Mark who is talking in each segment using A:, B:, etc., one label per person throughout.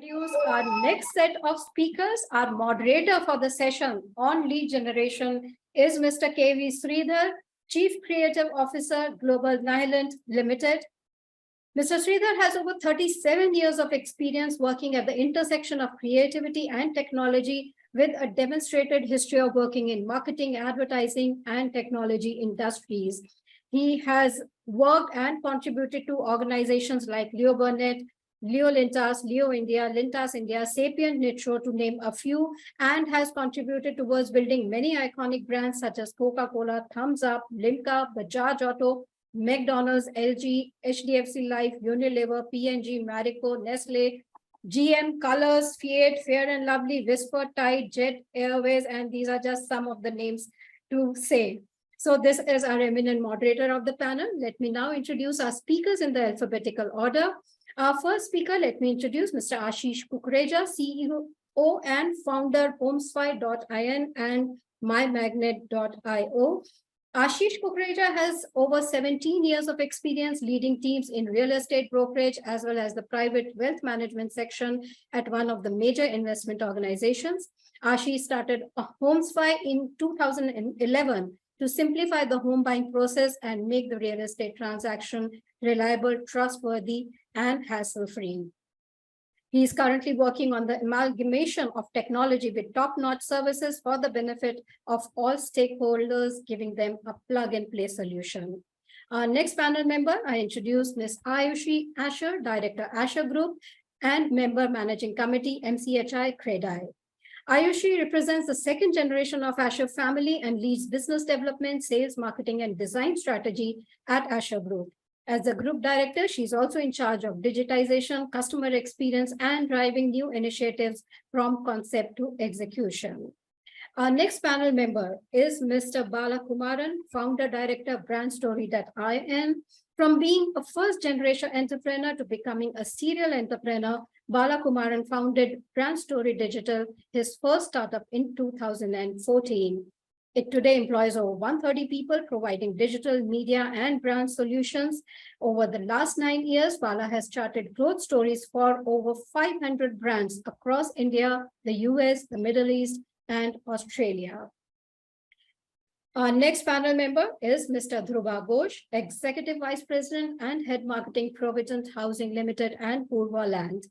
A: Introduce our next set of speakers. Our moderator for the session on lead generation is Mr. K.V. Sridhar, Chief Creative Officer, Global Nihilent Limited. Mr. Sridhar has over 37 years of experience working at the intersection of creativity and technology with a demonstrated history of working in marketing, advertising, and technology industries. He has worked and contributed to organizations like Leo Burnett, Leo Lintas, Leo India, Lintas India, Sapient Nitro, to name a few, and has contributed towards building many iconic brands such as Coca-Cola, Thumbs Up, Limca, Bajaj Auto, McDonald's, LG, HDFC Life, Unilever, P&G, Marico, Nestle, GM, Colors, Fiat, Fair and Lovely, Whisper, Tide, Jet Airways, and these are just some of the names to say. So this is our eminent moderator of the panel. Let me now introduce our speakers in the alphabetical order. Our first speaker, let me introduce Mr. Ashish Kukreja, CEO and founder homespy.in and mymagnet.io. Ashish Kukreja has over 17 years of experience leading teams in real estate brokerage as well as the private wealth management section at one of the major investment organizations. Ashish started Homespy in 2011 to simplify the home buying process and make the real estate transaction reliable, trustworthy, and hassle-free. He is currently working on the amalgamation of technology with top-notch services for the benefit of all stakeholders, giving them a plug-and-play solution. Our next panel member, I introduce Ms. Ayushi Ashar, Director, Ashar Group, and Member Managing Committee, MCHI-CREDAI. Ayushi represents the second generation of Ashar family and leads business development, sales, marketing, and design strategy at Ashar Group. As a group director, she's also in charge of digitization, customer experience, and driving new initiatives from concept to execution. Our next panel member is Mr. Bala Kumaran, founder director, brandstory.in. From being a first-generation entrepreneur to becoming a serial entrepreneur, Bala Kumaran founded Brand Story Digital, his first startup in 2014. It today employs over 130 people, providing digital media and brand solutions. Over the last 9 years, Bala has charted growth stories for over 500 brands across India, the US, the Middle East, and Australia. Our next panel member is Mr. Dhruba Ghosh, Executive Vice President and Head Marketing, Provident Housing Limited and Purva Land.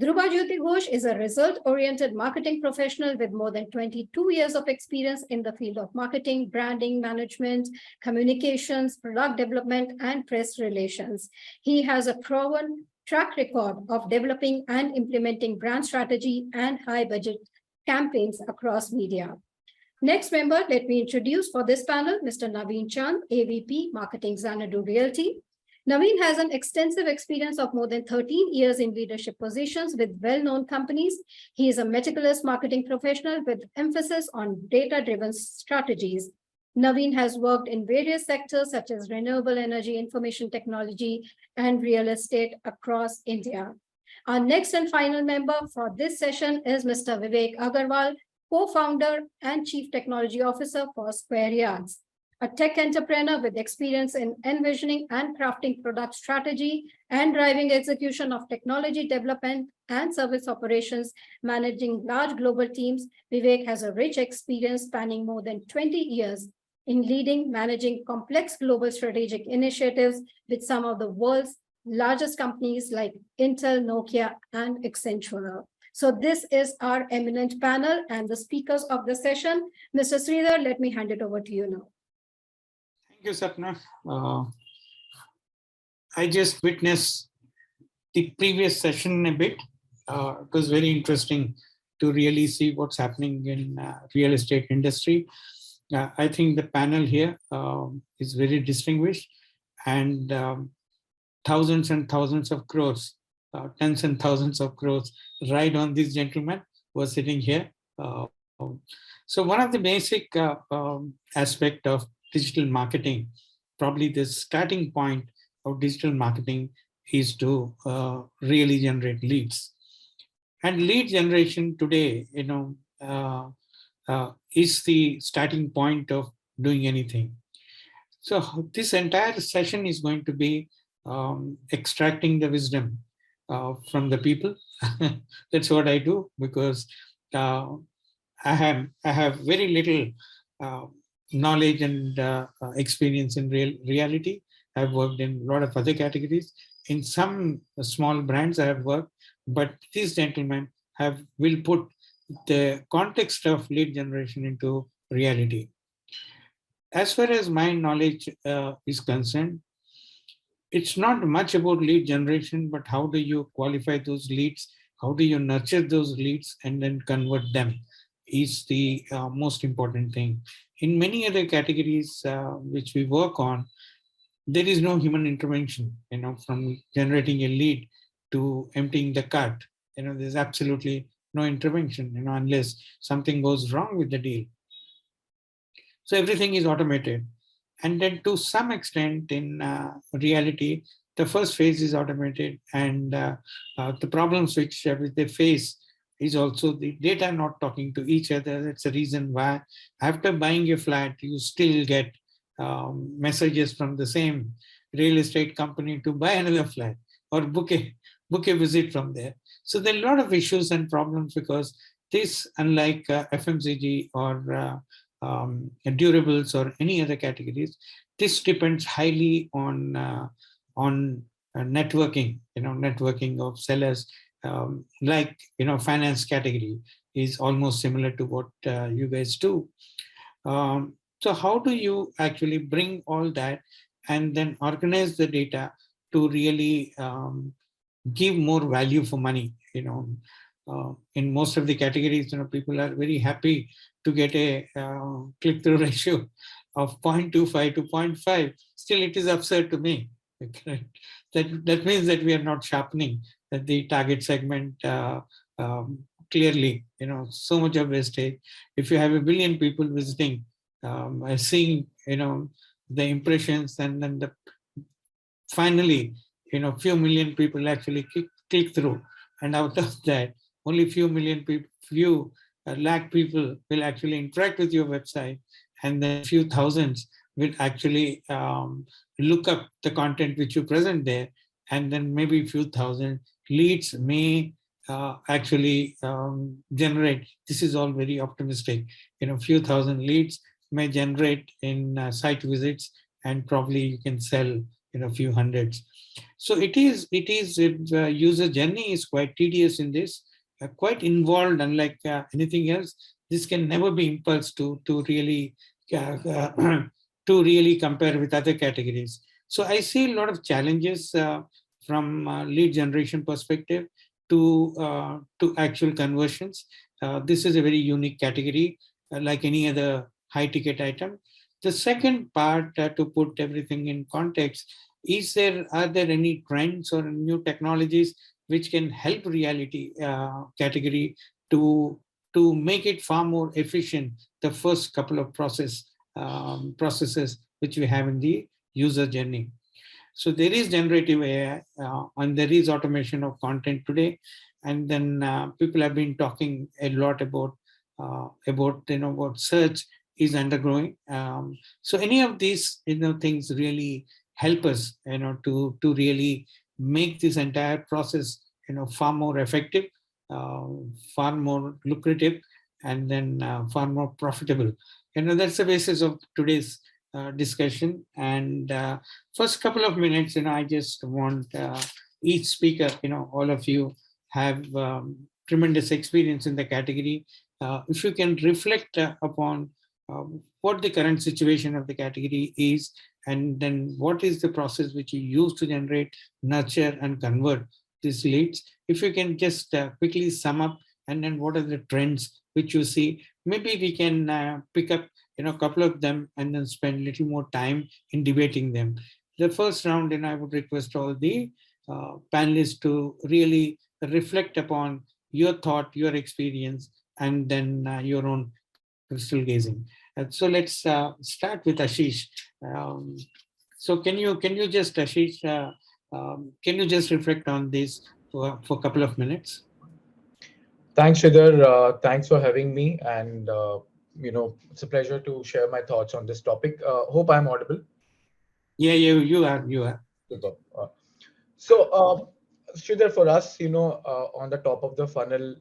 A: Dhruba Jyoti Ghosh is a result-oriented marketing professional with more than 22 years of experience in the field of marketing, branding, management, communications, product development, and press relations. He has a proven track record of developing and implementing brand strategy and high-budget campaigns across media. Next member, let me introduce for this panel, Mr. Navin Chand, AVP, Marketing, Xanadu Realty. Navin has an extensive experience of more than 13 years in leadership positions with well-known companies. He is a meticulous marketing professional with emphasis on data-driven strategies. Navin has worked in various sectors such as renewable energy, information technology, and real estate across India. Our next and final member for this session is Mr. Vivek Agarwal, co-founder and Chief Technology Officer for Square Yards, a tech entrepreneur with experience in envisioning and crafting product strategy and driving execution of technology development and service operations, managing large global teams. Vivek has a rich experience spanning more than 20 years in leading, managing complex global strategic initiatives with some of the world's largest companies like Intel, Nokia, and Accenture. So this is our eminent panel and the speakers of the session. Mr. Sridhar, let me hand it over to you now.
B: Thank you, Sapna. I just witnessed the previous session a bit. It was very interesting to really see what's happening in real estate industry. I think the panel here is very distinguished, and thousands and thousands of crores, tens and thousands of crores ride on this gentleman who was sitting here. So one of the basic aspect of digital marketing, probably the starting point of digital marketing is to really generate leads. And lead generation today, is the starting point of doing anything. So this entire session is going to be extracting the wisdom from the people. That's what I do, because I have very little knowledge and experience in reality. I've worked in a lot of other categories. In some small brands I have worked, but these gentlemen will put the context of lead generation into reality. As far as my knowledge is concerned, it's not much about lead generation, but how do you qualify those leads? How do you nurture those leads and then convert them is the most important thing. In many other categories which we work on, there is no human intervention, from generating a lead to emptying the cart. There's absolutely no intervention, unless something goes wrong with the deal. So everything is automated. And then to some extent in reality, the first phase is automated, and the problems which they face is also the data not talking to each other. That's the reason why after buying a flat, you still get messages from the same real estate company to buy another flat or book a visit from there. So there are a lot of issues and problems, because this, unlike FMCG or durables or any other categories, this depends highly on networking. Networking of sellers, like finance category is almost similar to what you guys do. So how do you actually bring all that and then organize the data to really give more value for money? In most of the categories, people are very happy to get a click-through ratio of 0.25 to 0.5. Still, it is absurd to me. That means that we are not sharpening the target segment clearly. So much of wastage. If you have 1 billion people visiting, seeing the impressions, and then finally few million people actually click through, and out of that only few lakh people will actually interact with your website, and then few thousands will actually look up the content which you present there, and then maybe a few thousand leads may actually generate. This is all very optimistic. Few thousand leads may generate in site visits, and probably you can sell a few hundreds. So it is the user journey is quite tedious in this, quite involved. Unlike anything else, this can never be impulse to really to really compare with other categories. So I see a lot of challenges from lead generation perspective to actual conversions. This is a very unique category, like any other high ticket item. The second part, to put everything in context, are there any trends or new technologies which can help reality category to make it far more efficient, the first couple of processes which we have in the user journey? So there is generative AI, and there is automation of content today, and then people have been talking a lot about what search is undergoing. So any of these things really help us to really make this entire process far more effective, far more lucrative, and then far more profitable. That's the basis of today's discussion. And first couple of minutes, I just want each speaker, all of you have tremendous experience in the category. If you can reflect upon what the current situation of the category is, and then what is the process which you use to generate, nurture, and convert these leads. If you can just quickly sum up, and then what are the trends which you see, maybe we can pick up a couple of them and then spend a little more time in debating them. The first round, and I would request all the panelists to really reflect upon your thought, your experience, and then your own crystal gazing. So let's start with Ashish. So can you just, Ashish, can you just reflect on this for a couple of minutes?
C: Thanks, Sridhar. Thanks for having me, and it's a pleasure to share my thoughts on this topic. Hope I'm audible.
B: Yeah, you are.
C: Super. So Sridhar, for us, on the top of the funnel,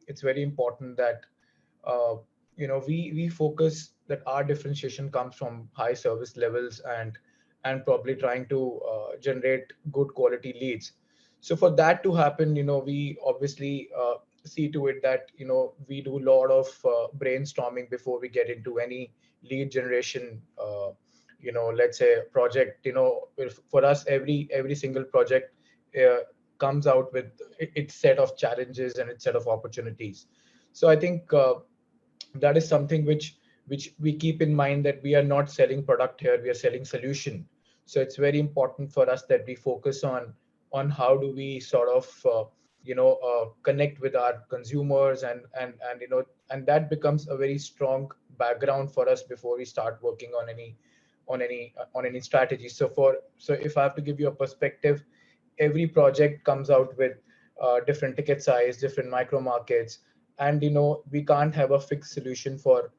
C: it's very important that uh, we focus that our differentiation comes from high service levels and probably trying to generate good quality leads. So for that to happen, we obviously see to it that we do a lot of brainstorming before we get into any lead generation. Let's say project. For us, every single project uh, comes out with its set of challenges and its set of opportunities. So I think that is something which we keep in mind, that we are not selling product here, we are selling solution. So it's very important for us that we focus on how do we sort of connect with our consumers, and that becomes a very strong background for us before we start working on any strategy. So if I have to give you a perspective, every project comes out with different ticket size, different micro markets, and we can't have a fixed solution for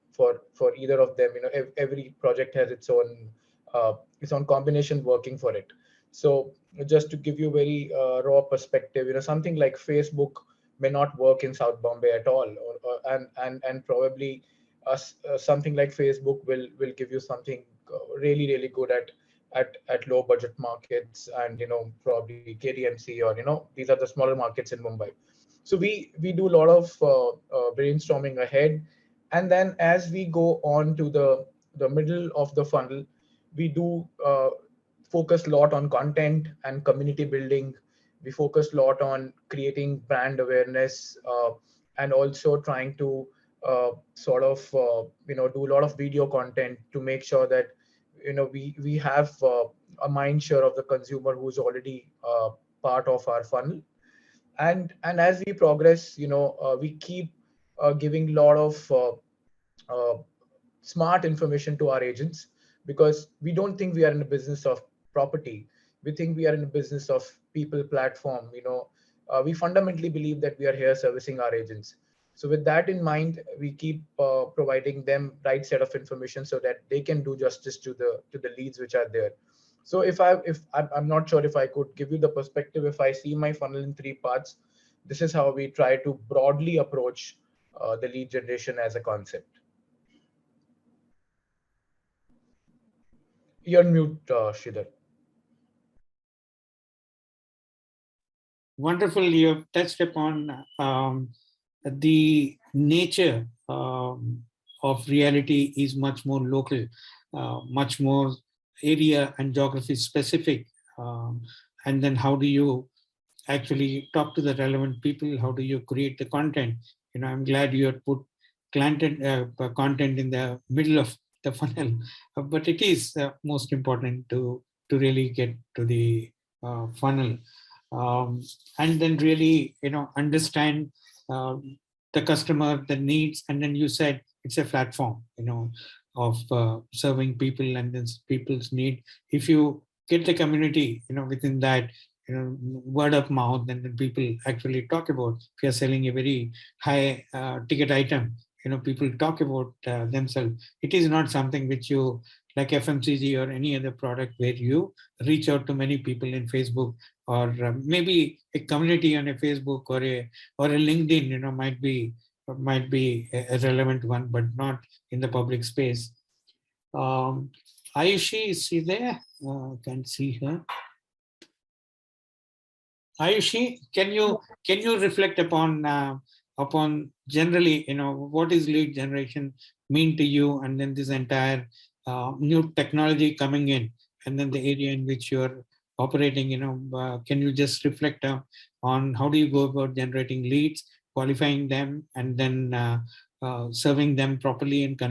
C: either of them. Every project has its own combination working for it. So just to give you very raw perspective, something like Facebook may not work in South Bombay at all, and probably something like Facebook will give you something really really good at low budget markets, and probably KDMC, or these are the smaller markets in Mumbai. So we do a lot of brainstorming ahead, and then as we go on to the middle of the funnel, we do focus a lot on content and community building. We focus a lot on creating brand awareness, and also trying to sort of do a lot of video content to make sure that we have a mind share of the consumer who's already part of our funnel. And as we progress, we keep giving a lot of uh, smart information to our agents, because we don't think we are in the business of property. We think we are in the business of people platform. We fundamentally believe that we are here servicing our agents. So with that in mind, we keep providing them right set of information so that they can do justice to the leads which are there. So if I'm not sure if I could give you the perspective, if I see my funnel in three parts, this is how we try to broadly approach the lead generation as a concept. You're on mute, Sridhar.
B: Wonderful. You have touched upon the nature of reality is much more local, much more area and geography specific. And then how do you actually talk to the relevant people? How do you create the content? I'm glad you had put content in the middle of the funnel, but it is most important to really get to the funnel, and then really understand the customer, the needs, and then you said it's a platform of serving people and then people's need. If you get the community within that, word of mouth, and then people actually talk about. If you're selling a very high ticket item, people talk about themselves. It is not something which you, like FMCG or any other product, where you reach out to many people in Facebook, or maybe a community on a Facebook or a LinkedIn, might be a relevant one, but not in the public space. Ayushi, is she there? Can't see her. Ayushi, can you reflect upon generally, what is lead generation mean to you, and then this entire new technology coming in, and then the area in which you're operating, can you just reflect on how do you go about generating leads, qualifying them, and then serving them properly, and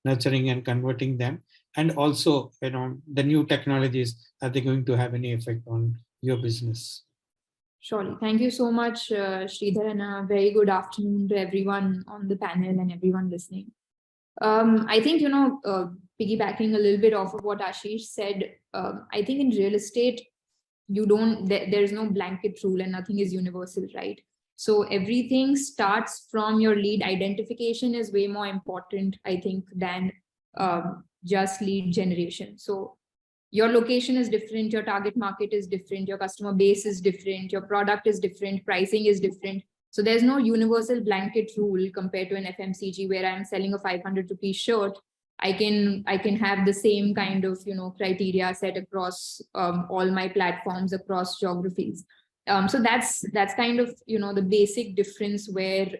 B: nurturing and converting them, and also, the new technologies, are they going to have any effect on your business?
D: Surely. Thank you so much, Sridhar, and a very good afternoon to everyone on the panel and everyone listening. I think, piggybacking a little bit off of what Ashish said, I think in real estate, there's no blanket rule and nothing is universal, right? So everything starts from your lead identification is way more important, I think, than just lead generation. So your location is different, your target market is different, your customer base is different, your product is different, pricing is different. So there's no universal blanket rule compared to an FMCG where I'm selling a 500 rupee shirt. I can have the same kind of, criteria set across all my platforms across geographies. So that's kind of, the basic difference where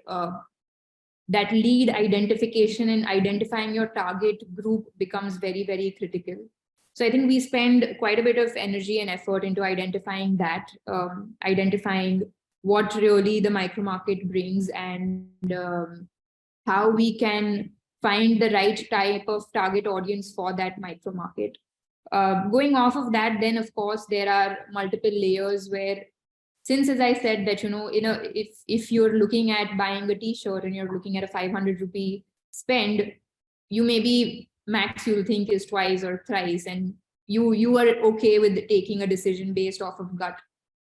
D: that lead identification and identifying your target group becomes very, very critical. So I think we spend quite a bit of energy and effort into identifying that, identifying what really the micro market brings and how we can find the right type of target audience for that micro market. Going off of that, then of course, there are multiple layers where, since as I said that, if you're looking at buying a t-shirt and you're looking at a 500 rupee spend, you maybe max you'll think is twice or thrice, and you are okay with taking a decision based off of gut.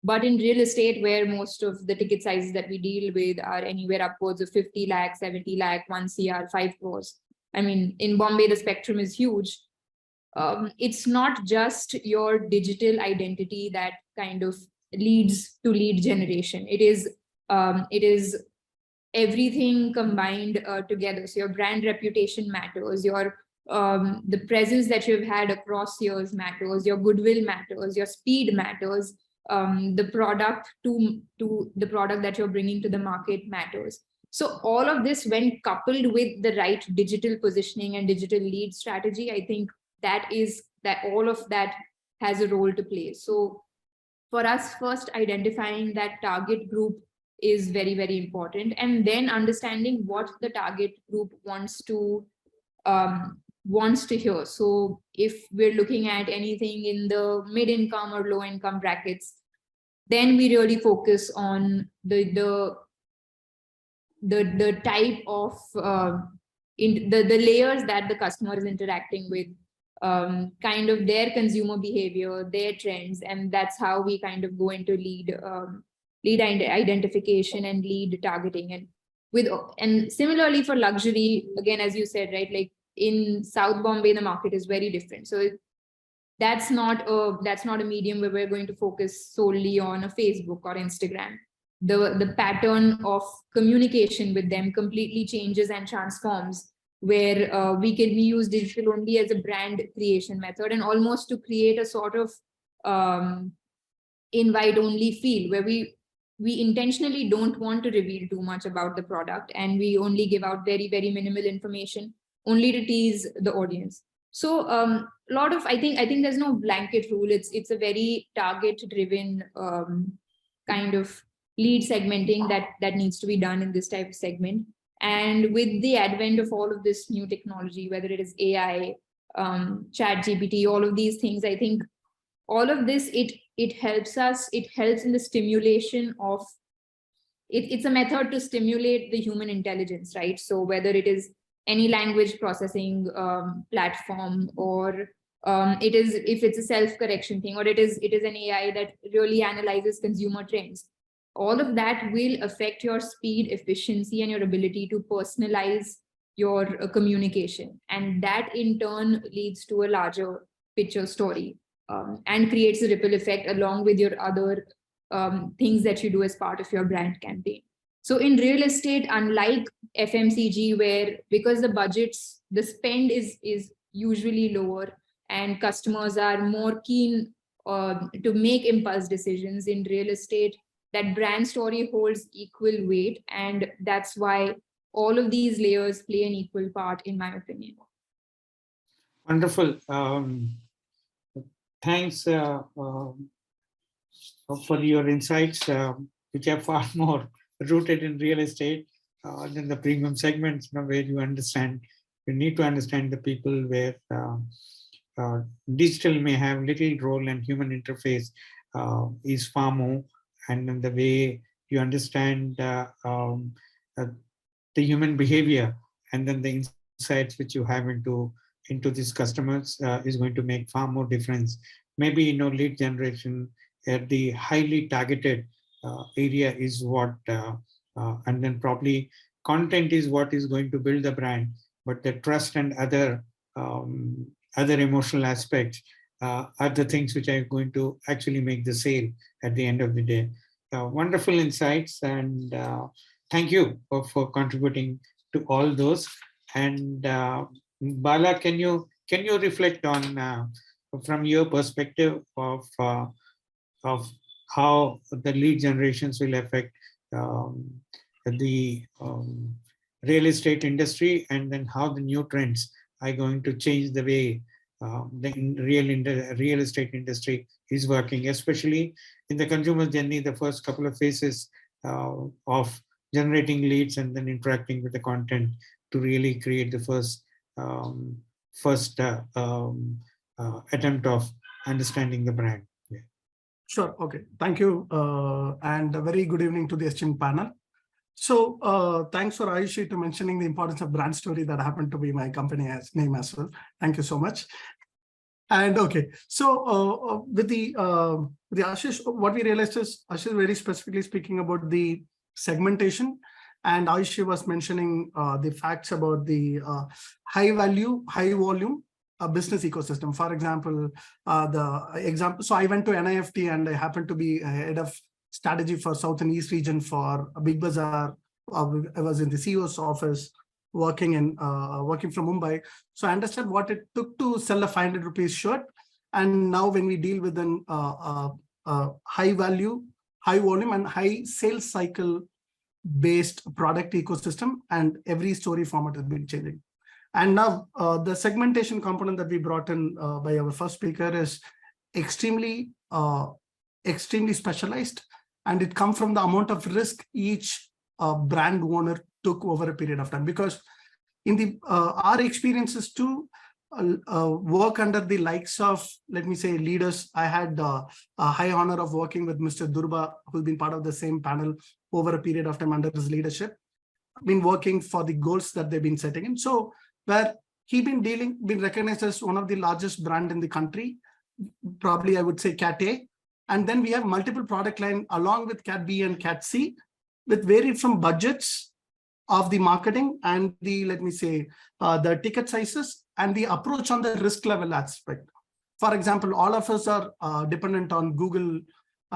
D: But in real estate, where most of the ticket sizes that we deal with are anywhere upwards of 50 lakh, 70 lakh, 1 CR, 5 crores. I mean, in Bombay, the spectrum is huge. It's not just your digital identity that kind of leads to lead generation. It is everything combined together. So your brand reputation matters, your the presence that you've had across years matters, your goodwill matters, your speed matters, the product to the product that you're bringing to the market matters. So all of this, when coupled with the right digital positioning and digital lead strategy, I think that all of that has a role to play. So for us, first identifying that target group is very, very important, and then understanding what the target group wants to hear. So if we're looking at anything in the mid-income or low-income brackets, then we really focus on the type of the layers that the customer is interacting with, kind of their consumer behavior, their trends, and that's how we kind of go into lead identification and lead targeting. And similarly for luxury, again, as you said, right, like in South Bombay, the market is very different. So that's not a medium where we're going to focus solely on a Facebook or Instagram. The pattern of communication with them completely changes and transforms, where we use digital only as a brand creation method, and almost to create a sort of invite only feel, where we intentionally don't want to reveal too much about the product, and we only give out very, very minimal information, only to tease the audience. So I think there's no blanket rule. It's a very target driven kind of lead segmenting that needs to be done in this type of segment. And with the advent of all of this new technology, whether it is AI, chat GPT, all of these things, I think all of this, it helps us, it helps in the stimulation of, it's a method to stimulate the human intelligence, right? So whether it is any language processing platform, or if it's a self-correction thing, or it is an AI that really analyzes consumer trends, all of that will affect your speed, efficiency, and your ability to personalize your communication. And that in turn leads to a larger picture story, and creates a ripple effect along with your other things that you do as part of your brand campaign. So in real estate, unlike FMCG, where because the budgets, the spend is usually lower and customers are more keen to make impulse decisions, in real estate, that brand story holds equal weight. And that's why all of these layers play an equal part, in my opinion.
B: Wonderful. Thanks for your insights, which are far more rooted in real estate than the premium segments, where you need to understand the people, where digital may have little role and human interface is far more. And then the way you understand the human behavior, and then the insights which you have into these customers is going to make far more difference. Maybe lead generation at the highly targeted area is what, and then probably content is what is going to build the brand, but the trust and other emotional aspects are the things which are going to actually make the sale at the end of the day. Wonderful insights, and thank you for contributing to all those. And Bala, can you reflect on from your perspective of how the lead generations will affect the real estate industry, and then how the new trends are going to change the way the real estate industry is working, especially in the consumer journey, the first couple of phases of generating leads and then interacting with the content to really create the first attempt of understanding the brand. Yeah.
E: Sure. Okay. Thank you. And a very good evening to the esteemed panel. So thanks for Ayushi to mentioning the importance of brand story. That happened to be my company name as well. Thank you so much. And okay, so with the Ashish, what we realized is Ashish very specifically speaking about the segmentation, and Ayushi was mentioning the facts about the high value, high volume business ecosystem. For example, so I went to NIFT and I happened to be head of strategy for South and East region for a Big Bazaar. I was in the CEO's office working from Mumbai. So I understand what it took to sell a 500 rupees shirt. And now when we deal with an high value, high volume and high sales cycle based product ecosystem, and every story format has been changing. And now the segmentation component that we brought in by our first speaker is extremely specialized, and it comes from the amount of risk each brand owner took over a period of time. Because in the our experiences to work under the likes of, let me say, leaders, I had a high honor of working with Mr. Dhruba, who's been part of the same panel over a period of time under his leadership. I've been working for the goals that they've been setting in. So where he been recognized as one of the largest brand in the country, probably I would say Cat A. And then we have multiple product line along with Cat B and Cat C, with varied from budgets of the marketing and the, let me say, the ticket sizes and the approach on the risk level aspect. For example, all of us are dependent on Google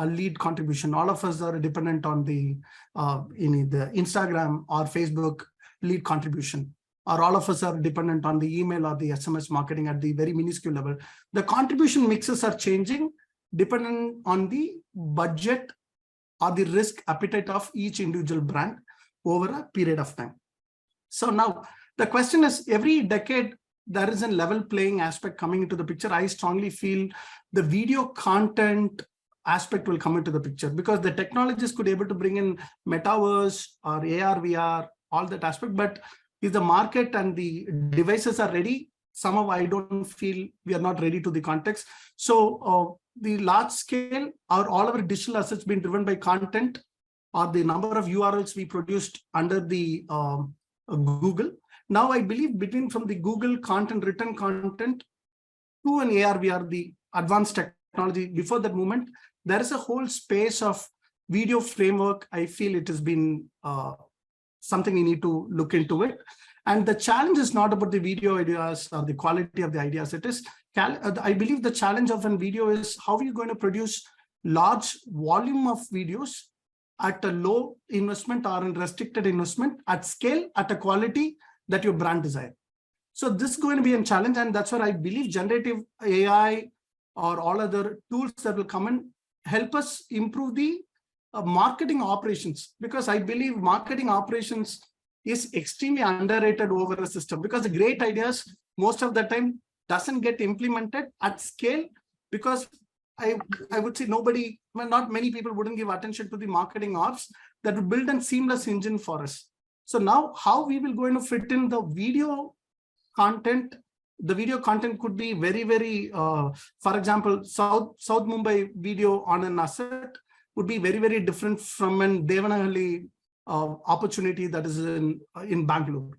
E: lead contribution. All of us are dependent on the Instagram or Facebook lead contribution. Or all of us are dependent on the email or the SMS marketing at the very minuscule level. The contribution mixes are changing depending on the budget or the risk appetite of each individual brand over a period of time. So now the question is, every decade there is a level playing aspect coming into the picture. I strongly feel the video content aspect will come into the picture, because the technologies could be able to bring in metaverse or AR, VR, all that aspect. But if the market and the devices are ready, somehow I don't feel we are not ready to the context. So the large scale or all our digital assets being driven by content, or the number of URLs we produced under the Google. Now I believe from the Google content, written content to an AR, VR, the advanced technology, before that moment, there is a whole space of video framework. I feel it has been something we need to look into it. And the challenge is not about the video ideas or the quality of the ideas. It is, I believe the challenge of a video is how are you going to produce large volume of videos at a low investment or in restricted investment at scale, at a quality that your brand desire. So this is going to be a challenge. And that's where I believe generative AI or all other tools that will come in help us improve the marketing operations, because I believe marketing operations is extremely underrated over a system, because the great ideas most of the time doesn't get implemented at scale, because I would say not many people wouldn't give attention to the marketing ops that would build a seamless engine for us. So now how we will going to fit in the video content. The video content could be very, very, for example, South Mumbai video on an asset would be very, very different from an Devanahalli opportunity that is in Bangalore,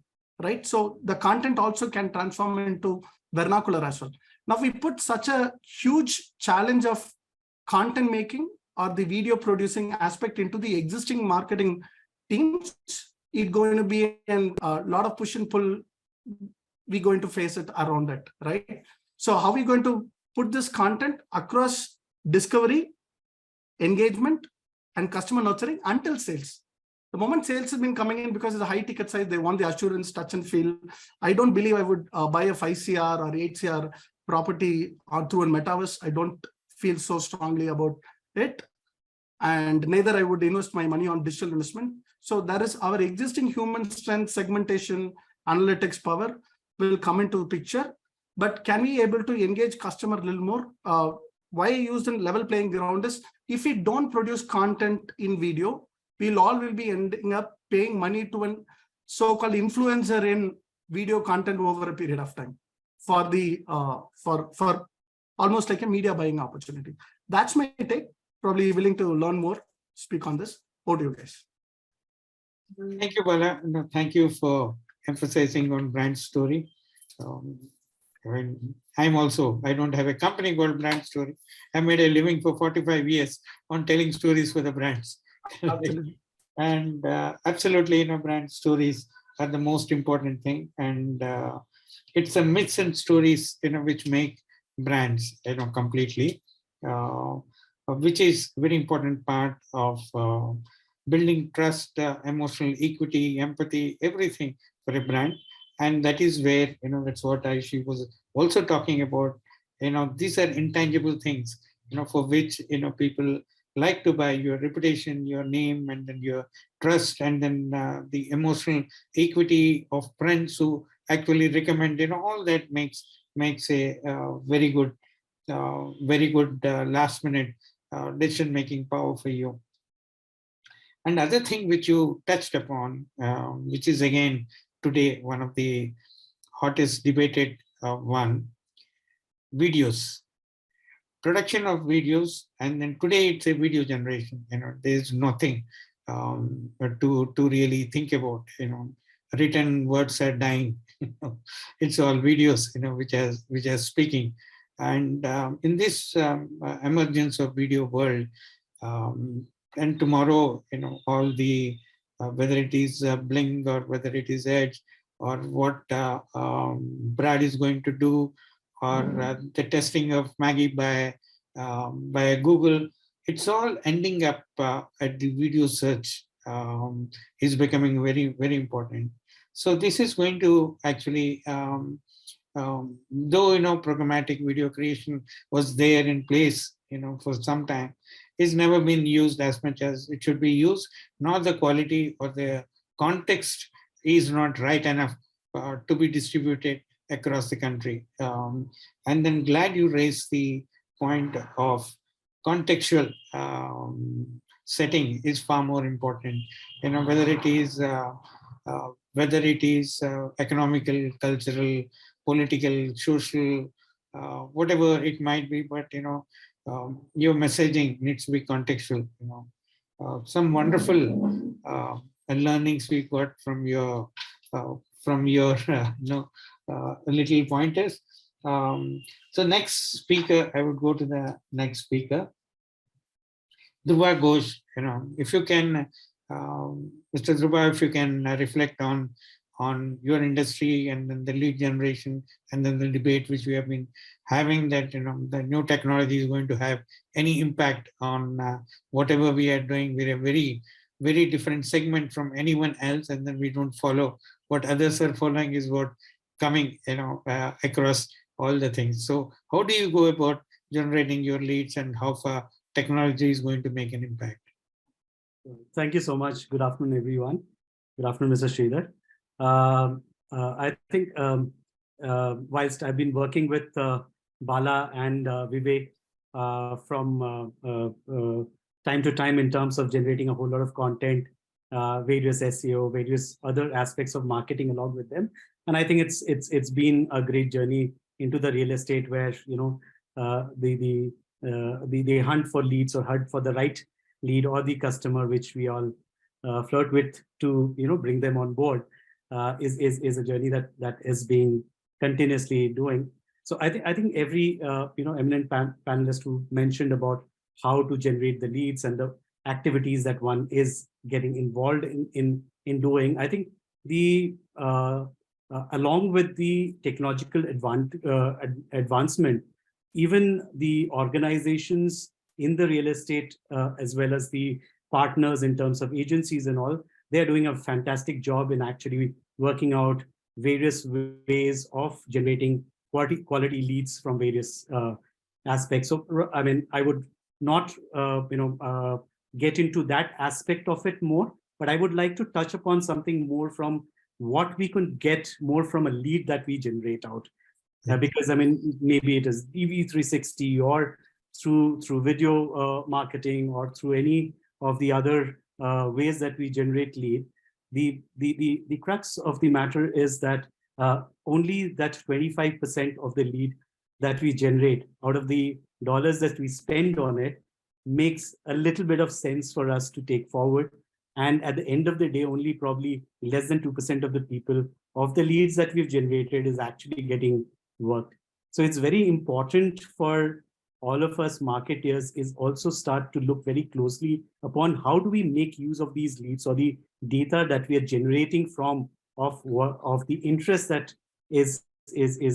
E: right? So the content also can transform into vernacular as well. Now we put such a huge challenge of content making or the video producing aspect into the existing marketing teams. It's going to be a lot of push and pull. We're going to face it around that, right? So how are we going to put this content across discovery, engagement, and customer nurturing until sales. The moment sales has been coming in, because it's a high ticket size, they want the assurance, touch and feel. I don't believe I would buy a 5 CR or 8 CR property through a metaverse. I don't feel so strongly about it. And neither I would invest my money on digital investment. So that is our existing human strength, segmentation, analytics power will come into the picture. But can we able to engage customer a little more? Why I used in level playing ground is, if we don't produce content in video, we'll all will be ending up paying money to an so-called influencer in video content over a period of time for the for almost like a media buying opportunity. That's my take. Probably willing to learn more, speak on this. Over to you guys.
B: Thank you, Bala. No, thank you for emphasizing on brand story. I don't have a company called Brand Story. I made a living for 45 years on telling stories for the brands.
E: Absolutely.
B: And absolutely, brand stories are the most important thing. And it's the myths and stories, which make brands, completely, which is very important part of building trust, emotional equity, empathy, everything for a brand. And that is where, that's what Ayushi was also talking about. These are intangible things, for which, people like to buy: your reputation, your name, and then your trust, and then the emotional equity of friends who actually recommend, all that makes a very good last minute decision making power for you. And other thing which you touched upon, which is again today one of the hottest debated one, videos, production of videos. And then today it's a video generation. There's nothing to really think about. Written words are dying. It's all videos, which are speaking. And in this emergence of video world, and tomorrow, all the whether it is Bling or whether it is Edge, or what Brad is going to do, or the testing of Maggie by Google, it's all ending up at the video search is becoming very, very important. So this is going to actually, though programmatic video creation was there in place, for some time, it's never been used as much as it should be used. Nor the quality or the context is not right enough to be distributed across the country. And then glad you raised the point of contextual setting is far more important. Whether it is economical, cultural, political, social, whatever it might be, but your messaging needs to be contextual. Some wonderful learnings we got from your little pointers. So next speaker, I would go to the next speaker, Dhruba Ghosh. If you can, Mr. Dhruba, if you can reflect on your industry and then the lead generation and then the debate which we have been having, that the new technology is going to have any impact on whatever we are doing. We're a very, very different segment from anyone else, and then we don't follow what others are following, is what coming across all the things. So how do you go about generating your leads, and how far technology is going to make an impact?
F: Thank you so much. Good afternoon, everyone. Good afternoon, Mr. Sridhar. I think whilst I've been working with Bala and Vivek from time to time in terms of generating a whole lot of content, various SEO, various other aspects of marketing along with them, and I think it's been a great journey into the real estate, where the hunt for leads, or hunt for the right lead or the customer, which we all flirt with to bring them on board, is a journey that is being continuously doing. So I think every eminent panelist who mentioned about how to generate the leads and the activities that one is getting involved in doing, I think the along with the technological advancement, even the organizations in the real estate, as well as the partners in terms of agencies and all, they're doing a fantastic job in actually working out various ways of generating quality leads from various aspects. So, I mean, I would not, get into that aspect of it more, but I would like to touch upon something more from what we could get more from a lead that we generate out. Because I mean, maybe it is EV360 or through video marketing or through any of the other ways that we generate lead. The crux of the matter is that only that 25% of the lead that we generate out of the dollars that we spend on it makes a little bit of sense for us to take forward. And at the end of the day, only probably less than 2% of the people of the leads that we've generated is actually getting worked. So it's very important for all of us marketeers is also start to look very closely upon how do we make use of these leads or the data that we are generating from of the interest that is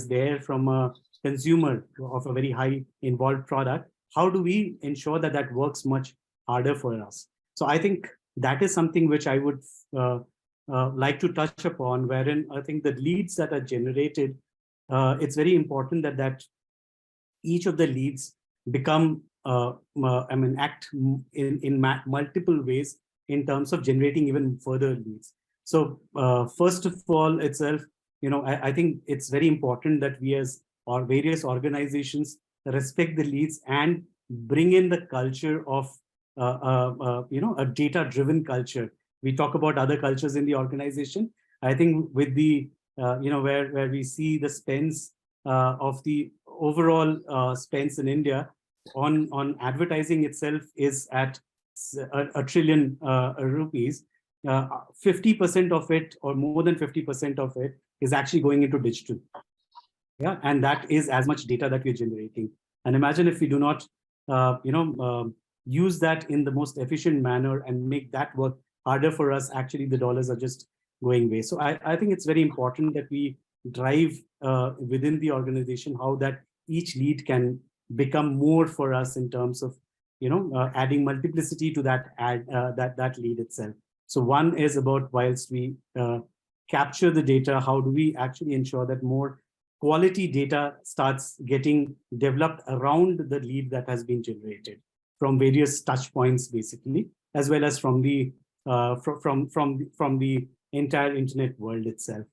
F: there from a consumer of a very high involved product. How do we ensure that that works much harder for us? So I think that is something which I would like to touch upon, wherein I think the leads that are generated, it's very important that each of the leads become, act in multiple ways in terms of generating even further leads. So first of all itself, I think it's very important that we as our various organizations respect the leads and bring in the culture of a data-driven culture. We talk about other cultures in the organization. I think with the where we see the spends of the overall spends in India on advertising itself is at a trillion rupees. 50% of it, or more than 50% of it, is actually going into digital. Yeah, and that is as much data that we're generating. And imagine if we do not, use that in the most efficient manner and make that work harder for us. Actually, the dollars are just going away. So I think it's very important that we drive within the organization how that each lead can become more for us in terms of, adding multiplicity to that that lead itself. So one is about, whilst we capture the data, how do we actually ensure that more quality data starts getting developed around the lead that has been generated from various touch points, basically, as well as from the from the entire internet world itself.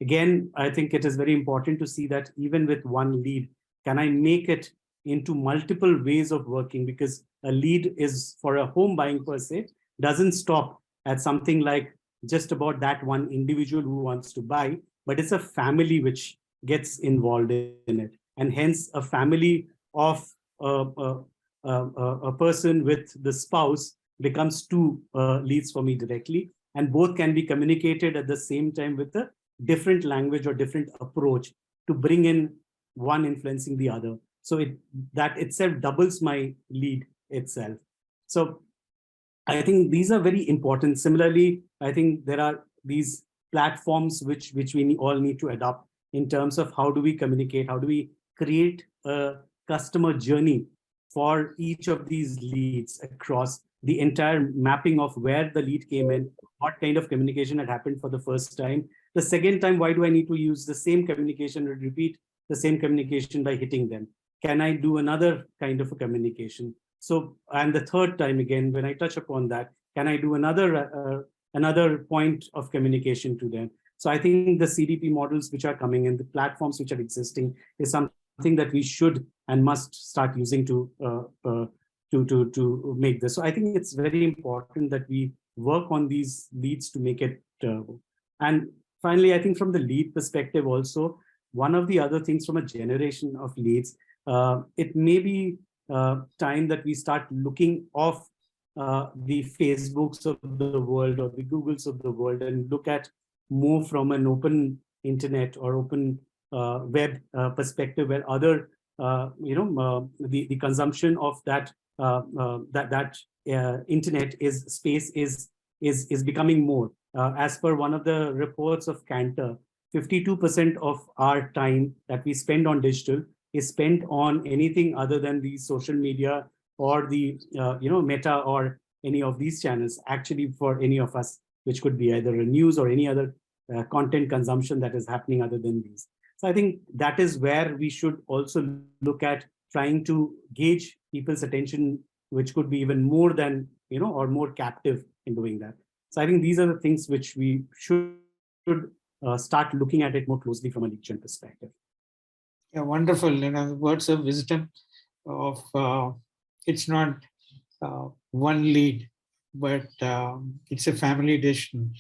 F: Again, I think it is very important to see that even with one lead, can I make it into multiple ways of working? Because a lead is for a home buying per se, doesn't stop at something like just about that one individual who wants to buy, but it's a family which gets involved in it. And hence a family of a person with the spouse becomes two leads for me directly, and both can be communicated at the same time with a different language or different approach to bring in one influencing the other. So that itself doubles my lead itself. So I think these are very important. Similarly, I think there are these platforms which we all need to adopt in terms of how do we communicate, how do we create a customer journey for each of these leads across the entire mapping of where the lead came in, what kind of communication had happened for the first time. The second time, why do I need to use the same communication or repeat the same communication by hitting them? Can I do another kind of a communication? So, and the third time again, when I touch upon that, can I do another point of communication to them? So I think the CDP models which are coming in, the platforms which are existing, is something that we should and must start using to make this. So I think it's very important that we work on these leads to make it. And finally, I think from the lead perspective also, one of the other things from a generation of leads, it may be time that we start looking off the Facebooks of the world or the Googles of the world and look at more from an open internet or open web perspective, where other, the consumption of that internet space is becoming more. As per one of the reports of Cantor, 52% of our time that we spend on digital is spent on anything other than the social media or the Meta or any of these channels actually for any of us, which could be either a news or any other content consumption that is happening other than these. So I think that is where we should also look at trying to gauge people's attention, which could be even more than, or more captive in doing that. So I think these are the things which we should start looking at it more closely from a lead gen perspective.
B: Yeah, wonderful. Words of wisdom of it's not one lead, but it's a family decision.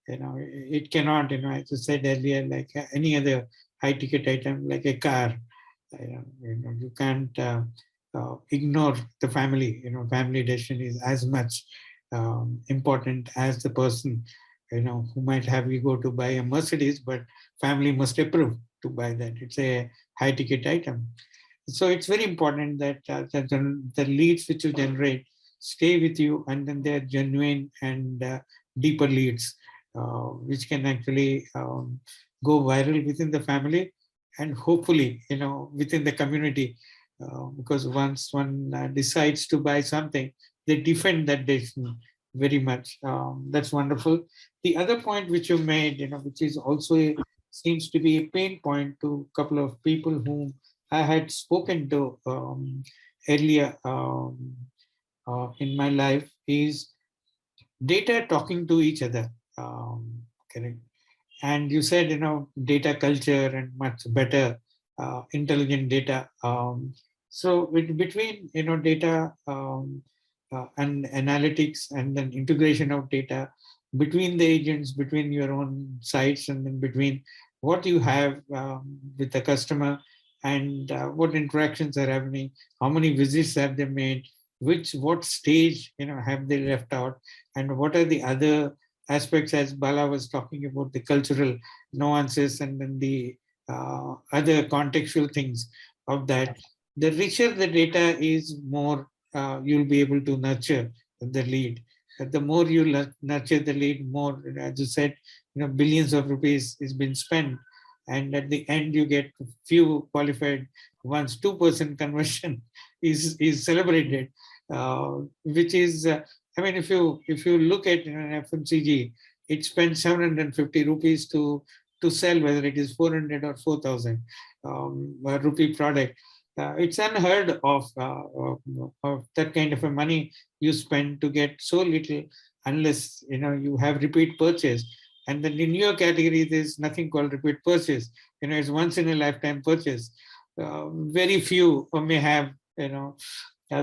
B: It cannot, as I said earlier, like any other high ticket item, like a car. You can't ignore the family. Family decision is as much important as the person, who might have ego to buy a Mercedes, but family must approve to buy that. It's a high ticket item. So it's very important that the leads which you generate stay with you, and then they're genuine and deeper leads, which can actually go viral within the family and hopefully, within the community, because once one decides to buy something, they defend that decision very much. That's wonderful. The other point which you made, which is also seems to be a pain point to a couple of people whom I had spoken to earlier in my life, is data talking to each other. Correct. And you said, data culture and much better intelligent data. So between, data and analytics and then integration of data between the agents, between your own sites, and then between what you have with the customer and what interactions are happening, how many visits have they made, what stage, have they left out, and what are the other aspects, as Bala was talking about, the cultural nuances and then the other contextual things of that. The richer the data is, more you'll be able to nurture the lead. The more you nurture the lead, more, as you said, billions of rupees is being spent, and at the end you get few qualified ones. 2% conversion is celebrated, which is if you look at an FMCG, it spends 750 rupees to sell, whether it is 400 or 4,000 rupee product. It's unheard of that kind of a money you spend to get so little, unless you have repeat purchase. And then in your category, there's nothing called repeat purchase. It's once in a lifetime purchase. Very few may have,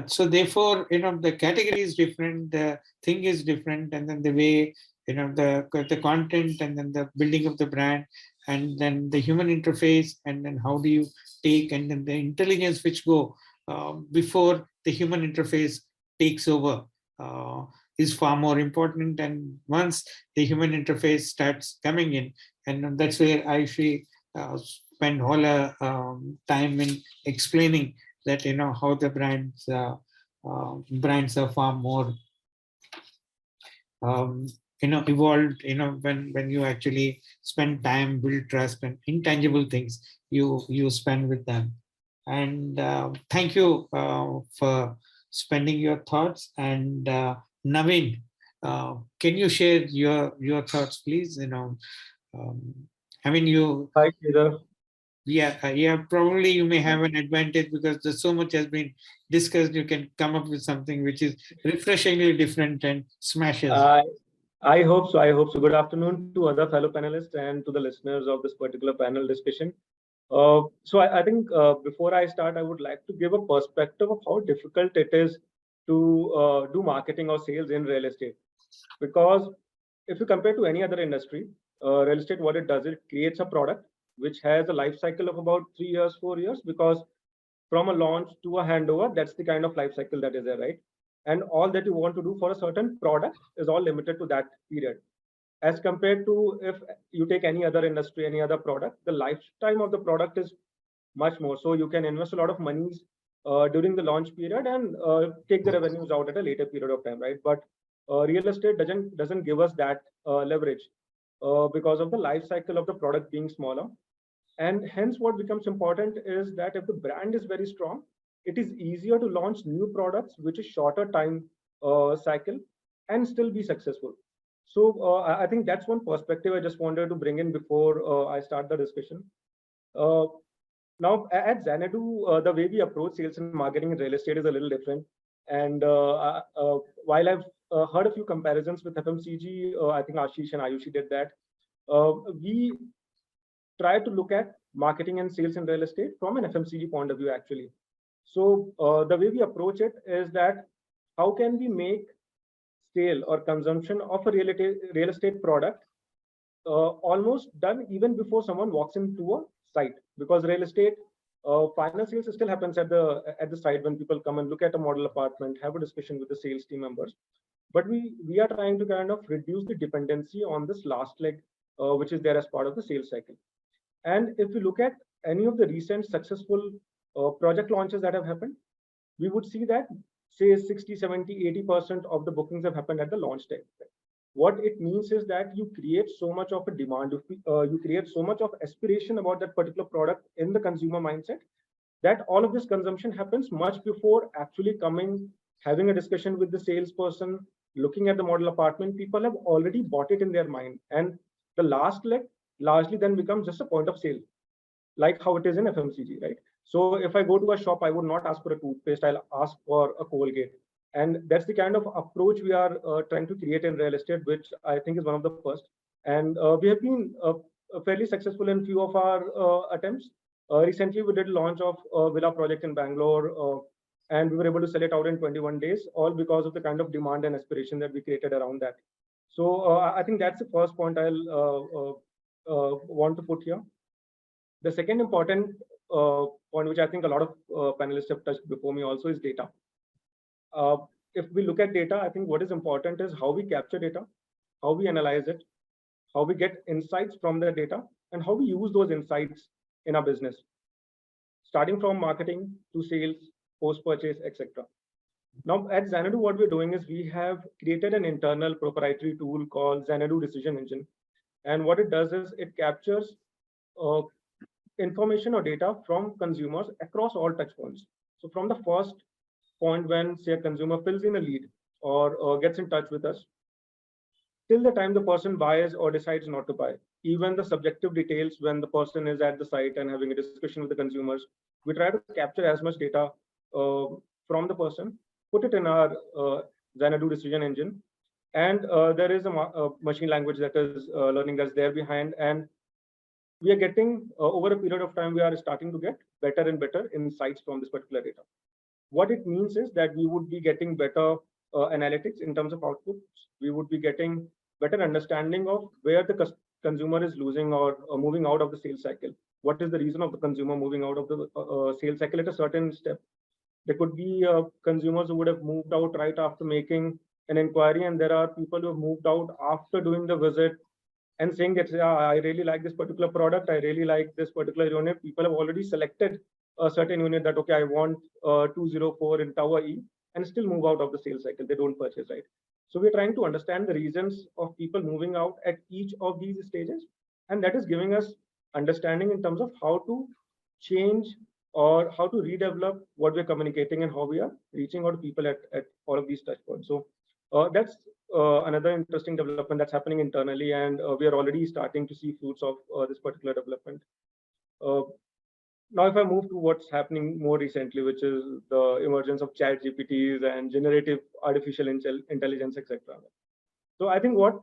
B: so therefore, the category is different, the thing is different, and then the way, the content, and then the building of the brand, and then the human interface, and then how do you take, and then the intelligence which go before the human interface takes over is far more important. And once the human interface starts coming in, and that's where Ayushi spend all her time in explaining that, how the brands are far more evolved, when you actually spend time, build trust, and intangible things you spend with them. And thank you for spending your thoughts. And Navin, can you share your thoughts, please? You
G: Hi, Sridhar.
B: Yeah, probably you may have an advantage because there's so much has been discussed. You can come up with something which is refreshingly different and smashes.
G: I hope so. I hope so. Good afternoon to other fellow panelists and to the listeners of this particular panel discussion. So I think before I start, I would like to give a perspective of how difficult it is to do marketing or sales in real estate. Because if you compare to any other industry, real estate, what it does, it creates a product which has a life cycle of about 3 years, 4 years, because from a launch to a handover, that's the kind of life cycle that is there, right? And all that you want to do for a certain product is all limited to that period. As compared to if you take any other industry, any other product, the lifetime of the product is much more. So you can invest a lot of monies during the launch period and take the revenues out at a later period of time, right? But real estate doesn't give us that leverage because of the life cycle of the product being smaller. And hence what becomes important is that if the brand is very strong, it is easier to launch new products, which is shorter time cycle and still be successful. So I think that's one perspective I just wanted to bring in before I start the discussion. Now at Xanadu, the way we approach sales and marketing in real estate is a little different. And while I've heard a few comparisons with FMCG, I think Ashish and Ayushi did that. We try to look at marketing and sales in real estate from an FMCG point of view, actually. So the way we approach it is that how can we make sale or consumption of a real estate product almost done even before someone walks into a site, because real estate final sales still happens at the site when people come and look at a model apartment, have a discussion with the sales team members. But we are trying to kind of reduce the dependency on this last leg, which is there as part of the sales cycle. And if we look at any of the recent successful project launches that have happened, we would see that say 60, 70, 80% of the bookings have happened at the launch time. What it means is that you create so much of a demand, you create so much of aspiration about that particular product in the consumer mindset, that all of this consumption happens much before actually coming, having a discussion with the salesperson, looking at the model apartment. People have already bought it in their mind. And the last leg largely then becomes just a point of sale, like how it is in FMCG, right? So if I go to a shop, I would not ask for a toothpaste, I'll ask for a Colgate. And that's the kind of approach we are trying to create in real estate, which I think is one of the first. And we have been fairly successful in few of our attempts. Recently, we did launch of a villa project in Bangalore, and we were able to sell it out in 21 days, all because of the kind of demand and aspiration that we created around that. So I think that's the first point I'll want to put here. The second important point, which I think a lot of panelists have touched before me also, is data. If we look at data, I think what is important is how we capture data, how we analyze it, how we get insights from the data, and how we use those insights in our business, starting from marketing to sales, post-purchase, etc. Now, at Xanadu, what we're doing is we have created an internal proprietary tool called Xanadu Decision Engine. And what it does is it captures information or data from consumers across all touch points. So from the first point when, say, a consumer fills in a lead or gets in touch with us, till the time the person buys or decides not to buy, even the subjective details when the person is at the site and having a discussion with the consumers, we try to capture as much data from the person, put it in our Xanadu Decision Engine. And there is a machine language that is learning that's there behind. And we are getting, over a period of time, we are starting to get better and better insights from this particular data. What it means is that we would be getting better analytics in terms of outputs. We would be getting better understanding of where the consumer is losing or moving out of the sales cycle. What is the reason of the consumer moving out of the sales cycle at a certain step? There could be consumers who would have moved out right after making an inquiry, and there are people who have moved out after doing the visit and saying that, yeah, I really like this particular product, I really like this particular unit. People have already selected a certain unit that, okay, I want 204 in Tower E, and still move out of the sales cycle. They don't purchase, right? So we're trying to understand the reasons of people moving out at each of these stages. And that is giving us understanding in terms of how to change or how to redevelop what we're communicating and how we are reaching out to people at all of these touch points. So that's another interesting development that's happening internally, and we are already starting to see fruits of this particular development. Now, if I move to what's happening more recently, which is the emergence of chat GPTs and generative artificial intelligence, etc. So I think what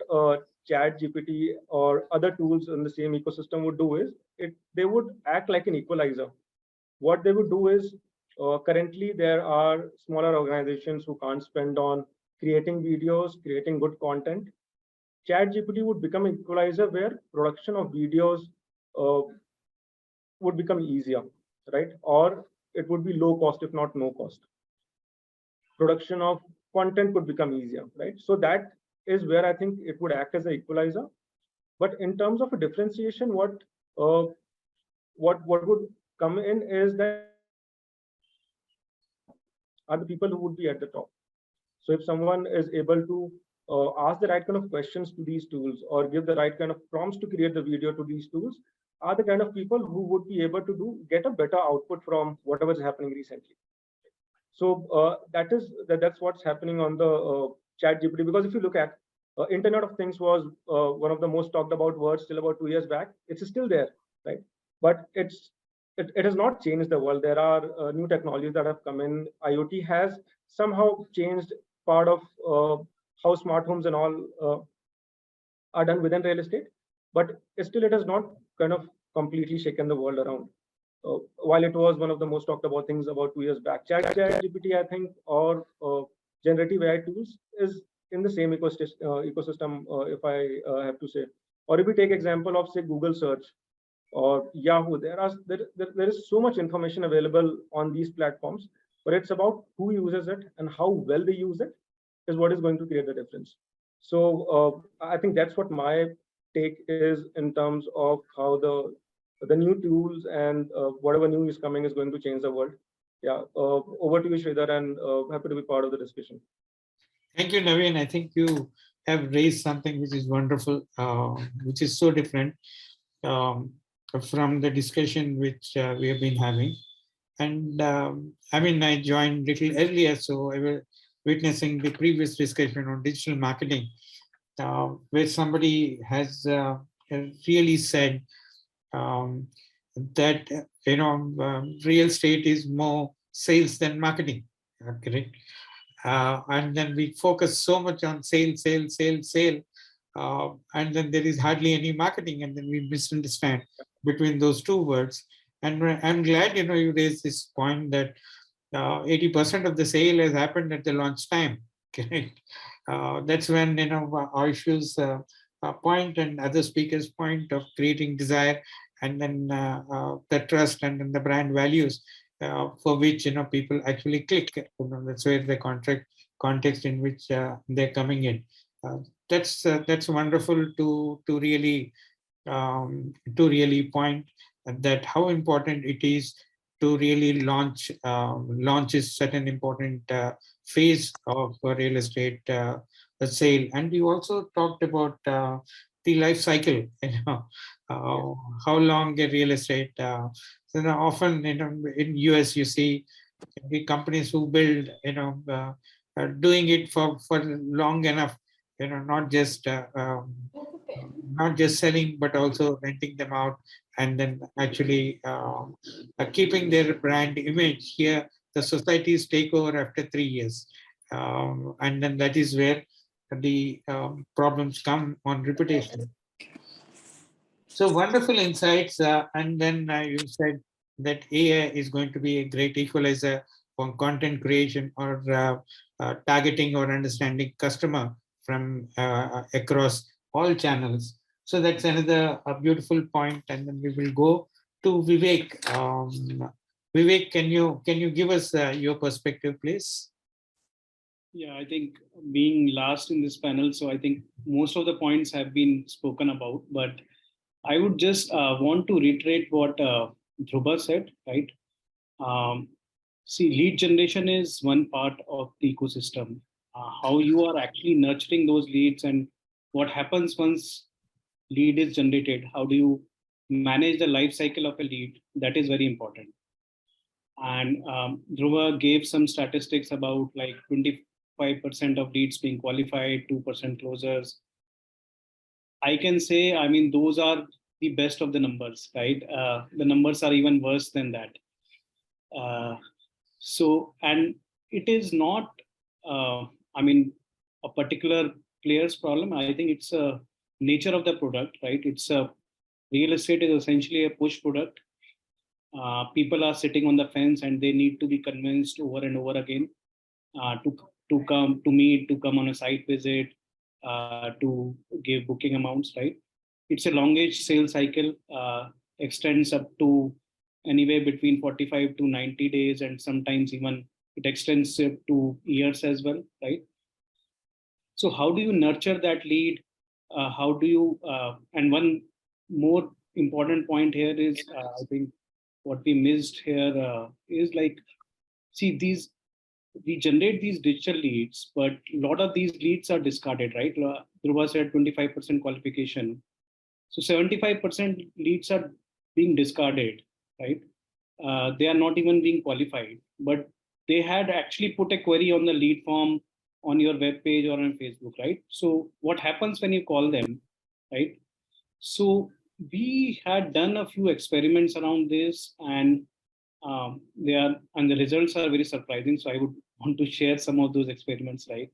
G: chat GPT or other tools in the same ecosystem would do is they would act like an equalizer. What they would do is currently there are smaller organizations who can't spend on creating videos, creating good content. Chat GPT would become an equalizer where production of videos would become easier, right? Or it would be low cost, if not no cost. Production of content could become easier, right? So that is where I think it would act as an equalizer. But in terms of a differentiation, what would come in is that are the people who would be at the top. So if someone is able to ask the right kind of questions to these tools or give the right kind of prompts to create the video to these tools, are the kind of people who would be able to get a better output from whatever is happening recently. So that's what's happening on the chat GPT, because if you look at Internet of Things was one of the most talked about words till about 2 years back. It's still there, right? But it has not changed the world. There are new technologies that have come in. IoT has somehow changed part of how smart homes and all are done within real estate, but still it has not kind of completely shaken the world around. While it was one of the most talked about things about 2 years back, ChatGPT, I think, or generative AI tools is in the same ecosystem, if I have to say. Or if we take example of, say, Google search or Yahoo, there is so much information available on these platforms, but it's about who uses it and how well they use it is what is going to create the difference. So I think that's what my take is in terms of how the new tools and whatever new is coming is going to change the world. Yeah, over to you, Sridhar, and happy to be part of the discussion.
B: Thank you, Navin. I think you have raised something which is wonderful, which is so different from the discussion which we have been having. And I mean, I joined a little earlier, so I was witnessing the previous discussion on digital marketing, where somebody has really said that real estate is more sales than marketing, correct? And then we focus so much on sale, and then there is hardly any marketing, and then we misunderstand between those two words. And I'm glad you raised this point that 80% of the sale has happened at the launch time. Correct. That's when Ayushi's point and other speakers' point of creating desire, and then the trust and then the brand values for which people actually click. That's where the context in which they're coming in. That's wonderful to really point that how important it is to really launch is such an important phase of real estate sale. And you also talked about the life cycle, how long a real estate. So often, in US, you see the companies who build, doing it for long enough, not just selling, but also renting them out, and then actually keeping their brand image. Here, the societies take over after 3 years. And then that is where the problems come on reputation. So wonderful insights. And then you said that AI is going to be a great equalizer for content creation or targeting or understanding customer from across all channels. So that's another beautiful point. And then we will go to Vivek. Vivek, can you give us your perspective, please?
H: Yeah, I think being last in this panel, so I think most of the points have been spoken about, but I would just want to reiterate what Dhruba said, right? See, lead generation is one part of the ecosystem. How you are actually nurturing those leads and what happens once lead is generated, how do you manage the life cycle of a lead, that is very important. And Dhruba gave some statistics about like 25% of leads being qualified, 2% closers. I can say, I mean, those are the best of the numbers, right? The numbers are even worse than that. So, and it is not, I mean, a particular player's problem. I think it's a nature of the product, right? It's a real estate is essentially a push product. People are sitting on the fence and they need to be convinced over and over again to come to meet, to come on a site visit, to give booking amounts, right? It's a longish sales cycle, extends up to anywhere between 45 to 90 days, and sometimes even it extends to years as well, right? So how do you nurture that lead? How do you, and one more important point here is, I think what we missed here is like, see, we generate these digital leads, but a lot of these leads are discarded, right? Dhruba said 25% qualification. So 75% leads are being discarded, right? They are not even being qualified, but they had actually put a query on the lead form on your web page or on Facebook, right? So what happens when you call them, right? So we had done a few experiments around this, and the results are very surprising. So I would want to share some of those experiments, right?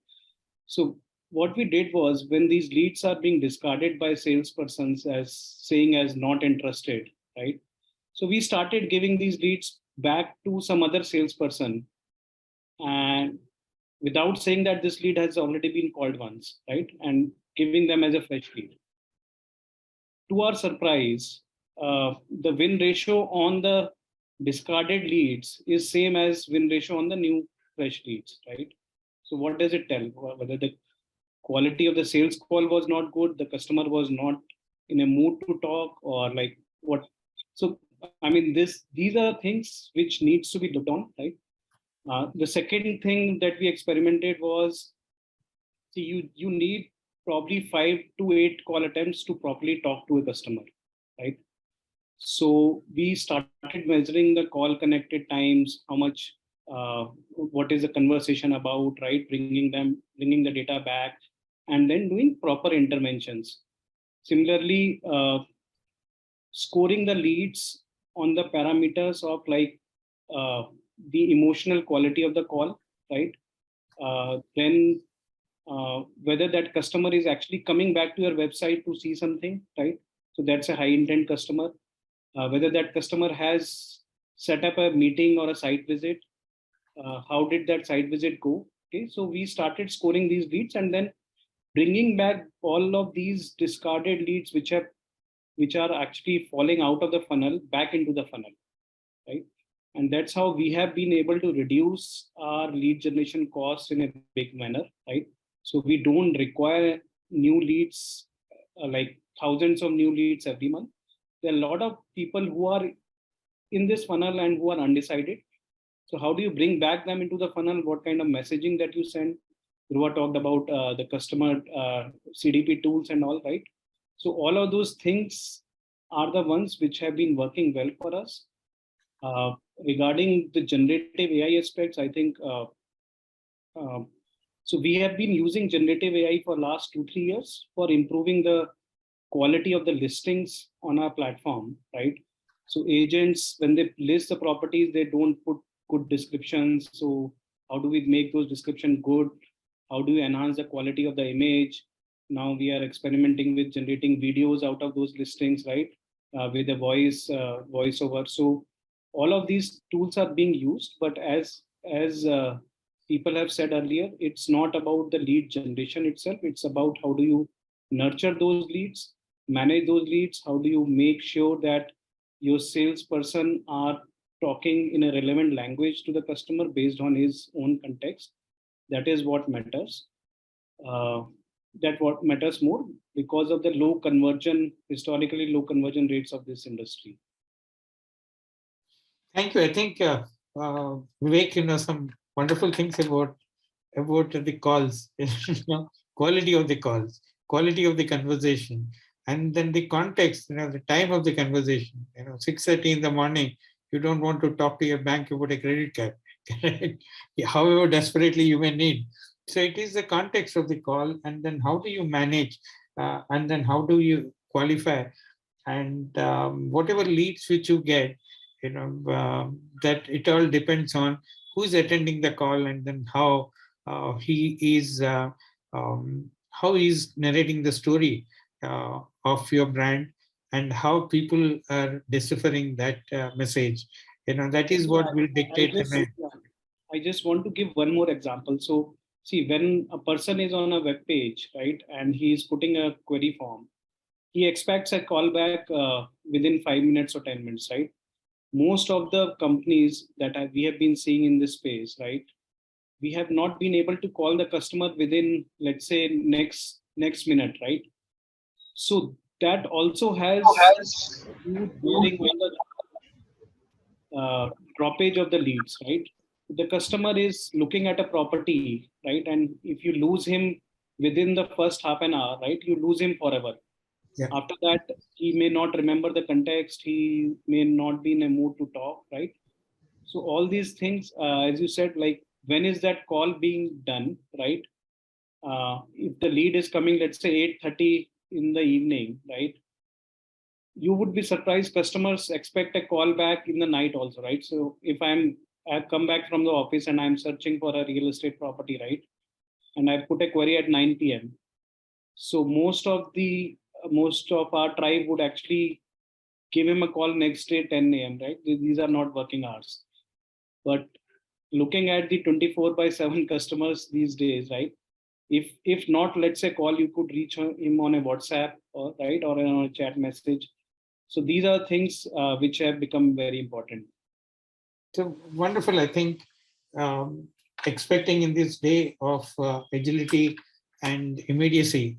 H: So what we did was, when these leads are being discarded by salespersons as saying as not interested, right? So we started giving these leads back to some other salesperson, and without saying that this lead has already been called once, right? And giving them as a fresh lead. To our surprise, the win ratio on the discarded leads is same as win ratio on the new fresh leads, right? So what does it tell? Whether the quality of the sales call was not good, the customer was not in a mood to talk, or like what? So I mean, these are things which needs to be looked on, right? The second thing that we experimented was, see, you need probably 5 to 8 call attempts to properly talk to a customer, right? So we started measuring the call connected times, how much, what is the conversation about, right? Bringing the data back, and then doing proper interventions. Similarly, scoring the leads on the parameters of like the emotional quality of the call, right? Then whether that customer is actually coming back to your website to see something, right? So that's a high intent customer. Whether that customer has set up a meeting or a site visit, how did that site visit go? Okay, so we started scoring these leads and then bringing back all of these discarded leads which are actually falling out of the funnel back into the funnel, right? And that's how we have been able to reduce our lead generation costs in a big manner, right? So we don't require new leads, like thousands of new leads every month. There are a lot of people who are in this funnel and who are undecided. So how do you bring back them into the funnel? What kind of messaging that you send? Dhruba talked about the customer CDP tools and all, right? So all of those things are the ones which have been working well for us. Regarding the generative AI aspects, I think, so we have been using generative AI for last 2-3 years for improving the quality of the listings on our platform, right? So agents, when they list the properties, they don't put good descriptions. So how do we make those descriptions good? How do we enhance the quality of the image? Now we are experimenting with generating videos out of those listings, right? With the voiceover. So all of these tools are being used, but as people have said earlier, it's not about the lead generation itself. It's about how do you nurture those leads, manage those leads. How do you make sure that your salesperson are talking in a relevant language to the customer based on his own context? That is what matters. That what matters more because of the low conversion, historically low conversion rates of this industry.
B: Thank you. I think Vivek, some wonderful things about the calls, quality of the calls, quality of the conversation, and then the context, the time of the conversation. 6:30 in the morning, you don't want to talk to your bank about a credit card, however desperately you may need. So it is the context of the call, and then how do you manage, and then how do you qualify, and whatever leads which you get, that it all depends on who's attending the call, and then how he is how he's narrating the story of your brand, and how people are deciphering that message. That is what will dictate
H: I just want to give one more example. So see, when a person is on a web page, right, and he's putting a query form, he expects a callback within 5 minutes or 10 minutes, right? Most of the companies that we have been seeing in this space, right, we have not been able to call the customer within, let's say, next minute, right? So that also has huge bearing on the droppage of the leads, right? The customer is looking at a property, right? And if you lose him within the first half an hour, right, you lose him forever.
B: Yeah.
H: After that, he may not remember the context. He may not be in a mood to talk, right? So all these things, as you said, like when is that call being done, right? If the lead is coming, let's say 8:30 in the evening, right? You would be surprised. Customers expect a call back in the night also, right? So if I've come back from the office and I'm searching for a real estate property, right? And I put a query at 9 p.m. So most of our tribe would actually give him a call next day 10 a.m. right? These are not working hours. But looking at the 24/7 customers these days, right? If not, let's say call, you could reach him on a WhatsApp or right or on a chat message. So these are things which have become very important.
B: So wonderful. I think expecting in this day of agility and immediacy,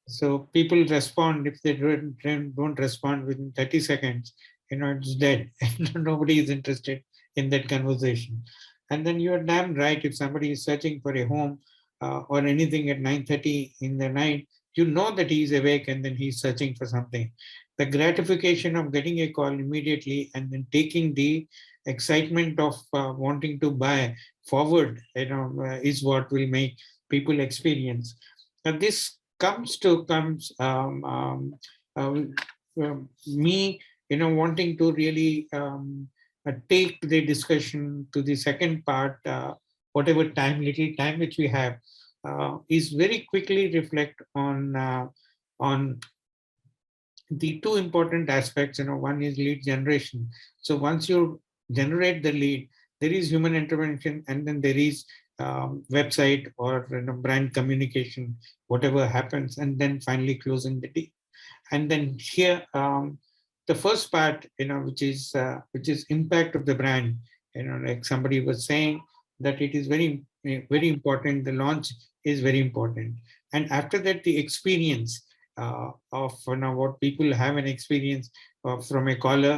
B: so people respond. If they don't respond within 30 seconds, it's dead. Nobody is interested in that conversation. And then you're damn right. If somebody is searching for a home or anything at 9:30 in the night, you know that he's awake and then he's searching for something. The gratification of getting a call immediately and then taking the excitement of wanting to buy forward, is what will make people experience. And this comes me, wanting to really take the discussion to the second part, whatever little time which we have, is very quickly reflect on the two important aspects. One is lead generation. So once you generate the lead, there is human intervention, and then there is website or brand communication, whatever happens, and then finally closing the deal. And then here, the first part, which is impact of the brand. Like somebody was saying that it is very important. The launch is very important, and after that, the experience of what people have an experience from a caller,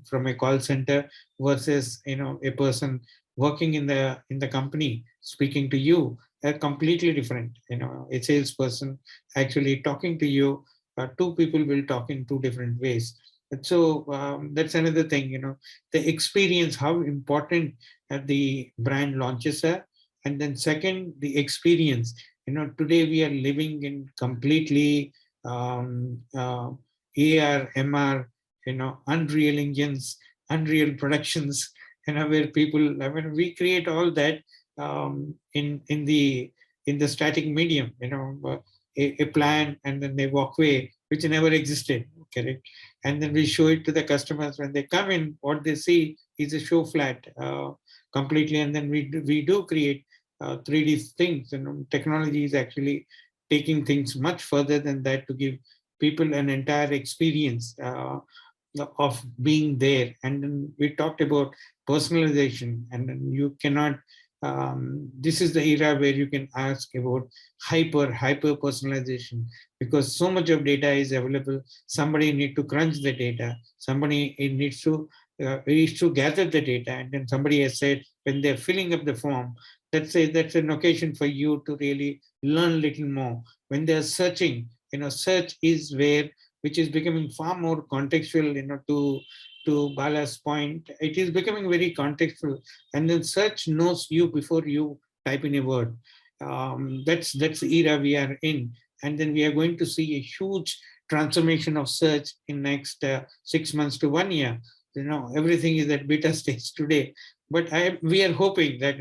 B: from a call center versus a person working in the company speaking to you, are completely different. A salesperson actually talking to you, two people will talk in two different ways. And so that's another thing. The experience, how important the brand launches are, and then second, the experience. Today we are living in completely AR, MR, Unreal engines, Unreal productions, where people, we create all that in the static medium, a plan, and then a walkway which never existed, correct? And then we show it to the customers. When they come in, what they see is a show flat completely, and then we do create 3D things. Technology is actually taking things much further than that to give people an entire experience of being there. And then we talked about personalization, and then you cannot, this is the era where you can ask about hyper personalization, because so much of data is available. Somebody needs to crunch the data, somebody needs to gather the data, and then somebody has said when they're filling up the form, that's an occasion for you to really learn a little more. When they're searching, search is which is becoming far more contextual, to Bala's point, it is becoming very contextual, and then search knows you before you type in a word. That's the era we are in, and then we are going to see a huge transformation of search in next 6 months to 1 year. Everything is at beta stage today, but we are hoping that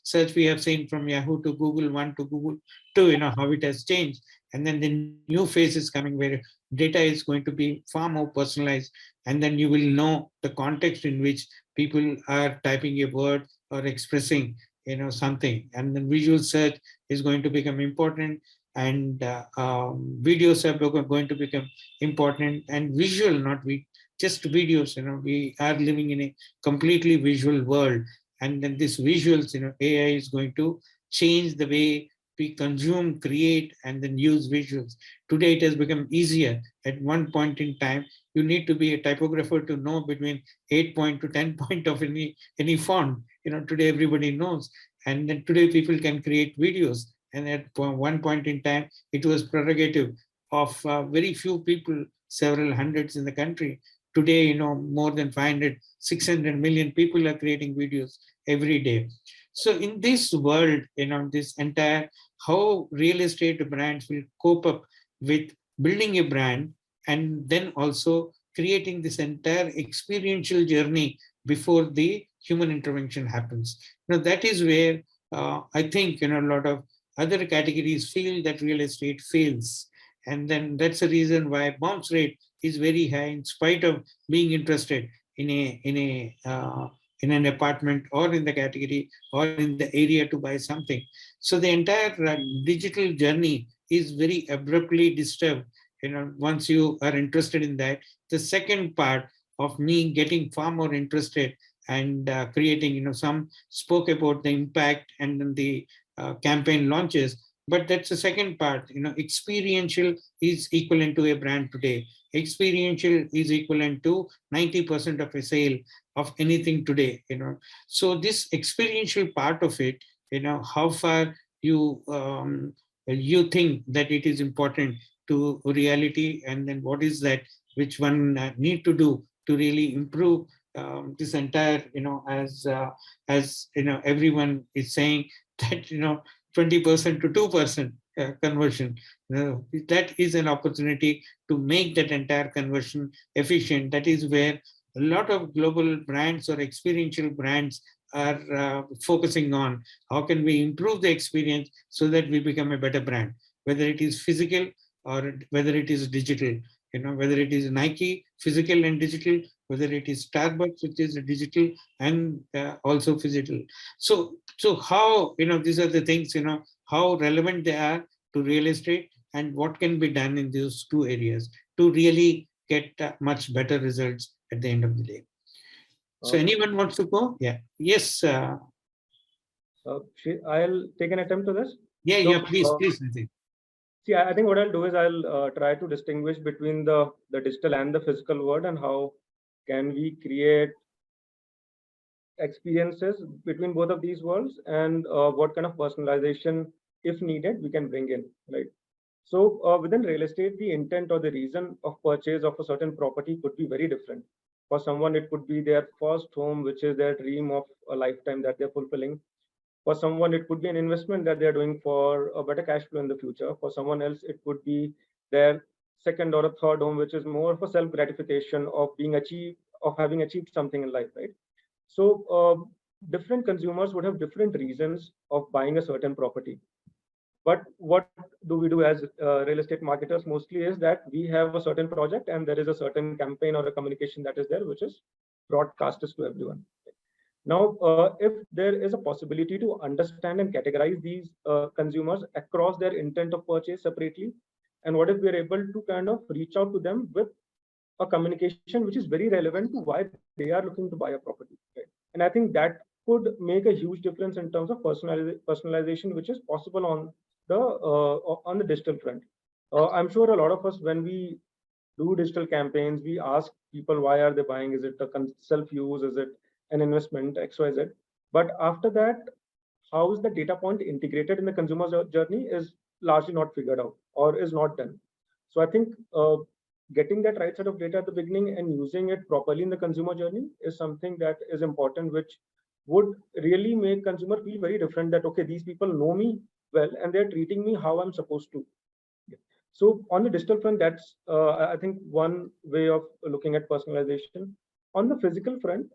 B: search we have seen from Yahoo to Google 1 to Google 2, how it has changed, and then the new phase is coming where data is going to be far more personalized, and then you will know the context in which people are typing a word or expressing something, and then visual search is going to become important, and videos are going to become important, and visual, not just videos. We are living in a completely visual world, and then this visuals, AI is going to change the way we consume, create, and then use visuals. Today it has become easier. At one point in time, you need to be a typographer to know between 8 point to 10 point of any font. Today everybody knows, and then today people can create videos, and at one point in time it was prerogative of very few people, several hundreds in the country. Today, more than 500, 600 million people are creating videos every day. So in this world, this entire, how real estate brands will cope up with building a brand and then also creating this entire experiential journey before the human intervention happens. That is where I think, a lot of other categories feel that real estate fails. And then that's the reason why bounce rate is very high in spite of being interested in an apartment or in the category or in the area to buy something. So the entire digital journey is very abruptly disturbed. Once you are interested in that, the second part of me getting far more interested and creating, some spoke about the impact and then the campaign launches. But that's the second part. Experiential is equivalent to a brand today. Experiential is equivalent to 90% of a sale of anything today. So this experiential part of it, how far you think that it is important to reality, and then what is that which one need to do to really improve this entire, as everyone is saying that 20% to 2% conversion. That is an opportunity to make that entire conversion efficient. That is where a lot of global brands or experiential brands are focusing on. How can we improve the experience so that we become a better brand, whether it is physical or whether it is digital, whether it is Nike, physical and digital, whether it is Starbucks, which is digital and also physical. So how, these are the things, how relevant they are to real estate and what can be done in those two areas to really get much better results at the end of the day. So anyone wants to go? Yeah. Yes.
G: I'll take an attempt to this.
B: Yeah, please.
G: See, I think what I'll do is I'll try to distinguish between the digital and the physical world, and how can we create experiences between both of these worlds, and what kind of personalization, if needed, we can bring in, right? So within real estate, the intent or the reason of purchase of a certain property could be very different. For someone, it could be their first home, which is their dream of a lifetime that they're fulfilling. For someone, it could be an investment that they're doing for a better cash flow in the future. For someone else, it could be their second or a third home, which is more for self-gratification of having achieved something in life, right? So different consumers would have different reasons of buying a certain property. But what do we do as real estate marketers mostly is that we have a certain project and there is a certain campaign or a communication that is there, which is broadcasted to everyone. Now, if there is a possibility to understand and categorize these consumers across their intent of purchase separately, and what if we are able to kind of reach out to them with a communication which is very relevant to why they are looking to buy a property, right? And I think that could make a huge difference in terms of personalization, which is possible on the digital front. I'm sure a lot of us, when we do digital campaigns, we ask people why are they buying? Is it a self-use? Is it an investment, XYZ? But after that, how is the data point integrated in the consumer's journey is largely not figured out or is not done. So I think getting that right set of data at the beginning and using it properly in the consumer journey is something that is important, which would really make consumer feel very different, that, okay, these people know me well and they're treating me how I'm supposed to. So on the digital front, that's, I think, one way of looking at personalization. On the physical front,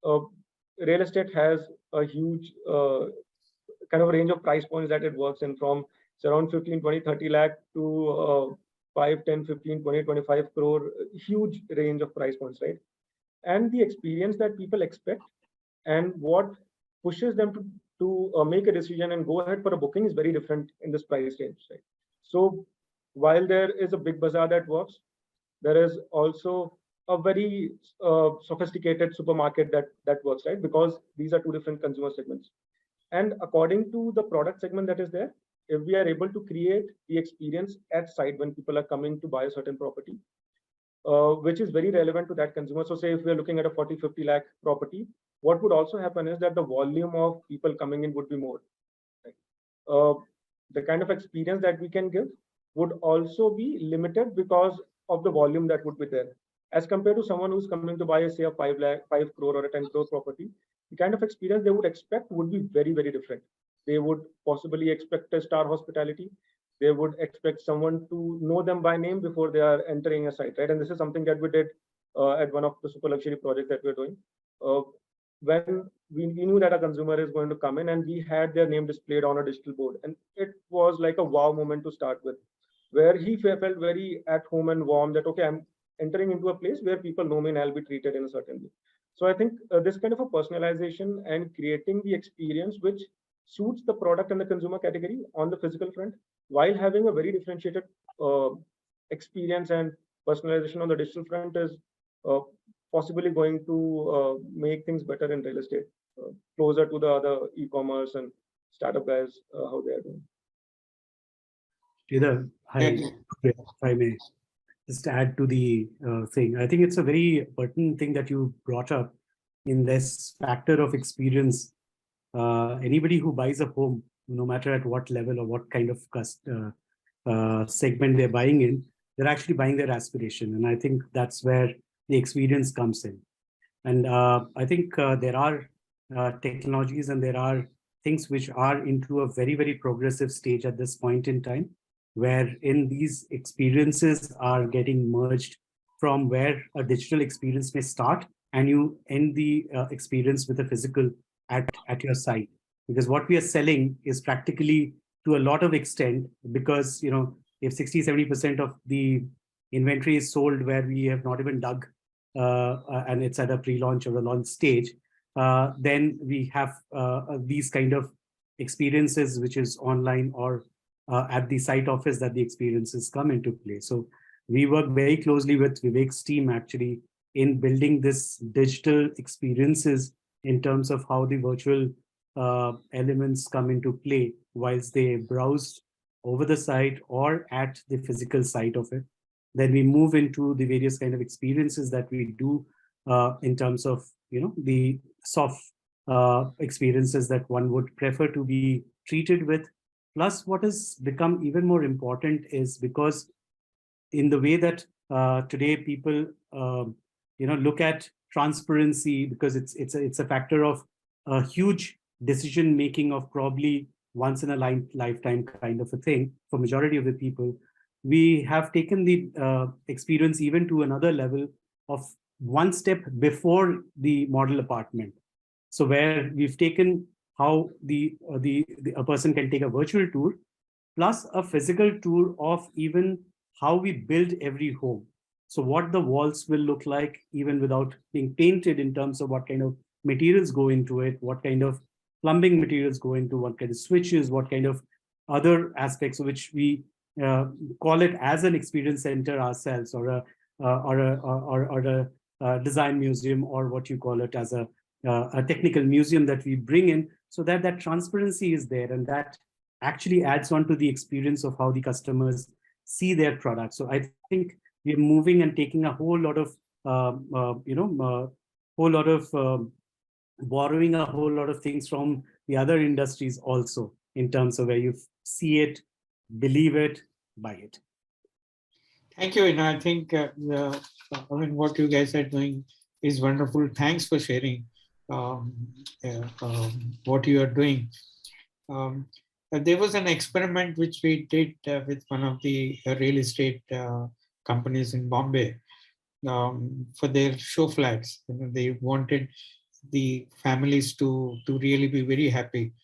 G: real estate has a huge kind of range of price points that it works in, from around 15, 20, 30 lakh to 5, 10, 15, 20, 25 crore, huge range of price points, right? And the experience that people expect and what pushes them to make a decision and go ahead for a booking is very different in this price range, right? So while there is a big bazaar that works, there is also a very sophisticated supermarket that works, right? Because these are two different consumer segments. And according to the product segment that is there, if we are able to create the experience at site when people are coming to buy a certain property, which is very relevant to that consumer. So say if we are looking at a 40, 50 lakh property, what would also happen is that the volume of people coming in would be more. Right? The kind of experience that we can give would also be limited because of the volume that would be there. As compared to someone who's coming to buy, say, a 5 crore or a 10 crore property, the kind of experience they would expect would be very, very different. They would possibly expect a star hospitality. They would expect someone to know them by name before they are entering a site, right? And this is something that we did at one of the super luxury projects that we're doing. When we knew that a consumer is going to come in, and we had their name displayed on a digital board, and it was like a wow moment to start with, where he felt very at home and warm, that okay, I'm entering into a place where people know me and I'll be treated in a certain way. So I think this kind of a personalization and creating the experience which suits the product and the consumer category on the physical front, while having a very differentiated experience and personalization on the digital front, is possibly going to make things better in real estate, closer to the other e-commerce and startup guys, how they are doing.
F: Sridhar, hi, if I may just add to the thing. I think it's a very pertinent thing that you brought up in this factor of experience. Anybody who buys a home, no matter at what level or what kind of segment they're buying in, they're actually buying their aspiration. And I think that's where the experience comes in. And I think there are technologies and there are things which are into a very, very progressive stage at this point in time, wherein these experiences are getting merged from where a digital experience may start and you end the experience with a physical at your site. Because what we are selling is practically, to a lot of extent, because if 60-70% of the inventory is sold where we have not even dug and it's at a pre-launch or a launch stage, then we have these kind of experiences which is online or at the site office that the experiences come into play. So we work very closely with Vivek's team actually in building this digital experiences in terms of how the virtual elements come into play whilst they browse over the site or at the physical site of it. Then we move into the various kind of experiences that we do in terms of the soft experiences that one would prefer to be treated with. Plus, what has become even more important is because in the way that today people look at transparency, because it's a factor of a huge decision making of probably once in a lifetime kind of a thing for majority of the people. We have taken the experience even to another level of one step before the model apartment. So where we've taken how a person can take a virtual tour plus a physical tour of even how we build every home. So what the walls will look like even without being painted, in terms of what kind of materials go into it, what kind of plumbing materials go into, what kind of switches, what kind of other aspects, which we call it as an experience center ourselves, or a design museum, or what you call it as a technical museum that we bring in, so that that transparency is there, and that actually adds on to the experience of how the customers see their product. So I think we're moving and taking a whole lot of borrowing a whole lot of things from the other industries also, in terms of where you see it, believe it, buy it.
B: Thank you. I think what you guys are doing is wonderful. Thanks for sharing what you are doing. There was an experiment which we did with one of the real estate companies in Bombay for their show flats. They wanted the families to really be very happy.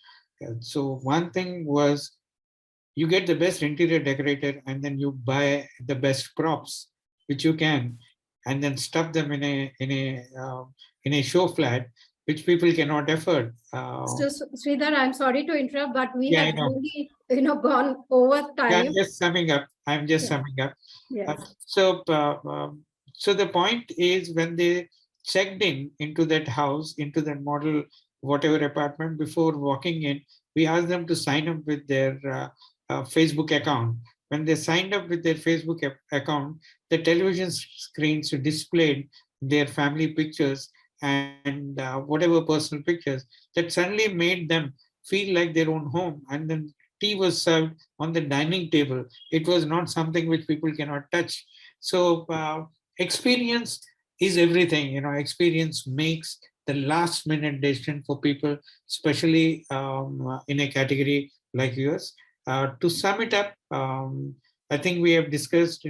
B: So one thing was, you get the best interior decorator and then you buy the best props which you can, and then stuff them in a show flat which people cannot afford.
A: So, Sridhar, I'm sorry to interrupt, but we
B: Yeah,
A: have really, gone over time.
B: Yeah, I'm just summing up.
A: Yes.
B: So the point is, when they checked into that house, into that model, whatever apartment, before walking in, we asked them to sign up with their Facebook account. When they signed up with their Facebook account, the television screens displayed their family pictures and whatever personal pictures, that suddenly made them feel like their own home. And then tea was served on the dining table. It was not something which people cannot touch. So experience is everything. You know, experience makes the last minute decision for people, especially in a category like yours. To sum it up, I think we have discussed,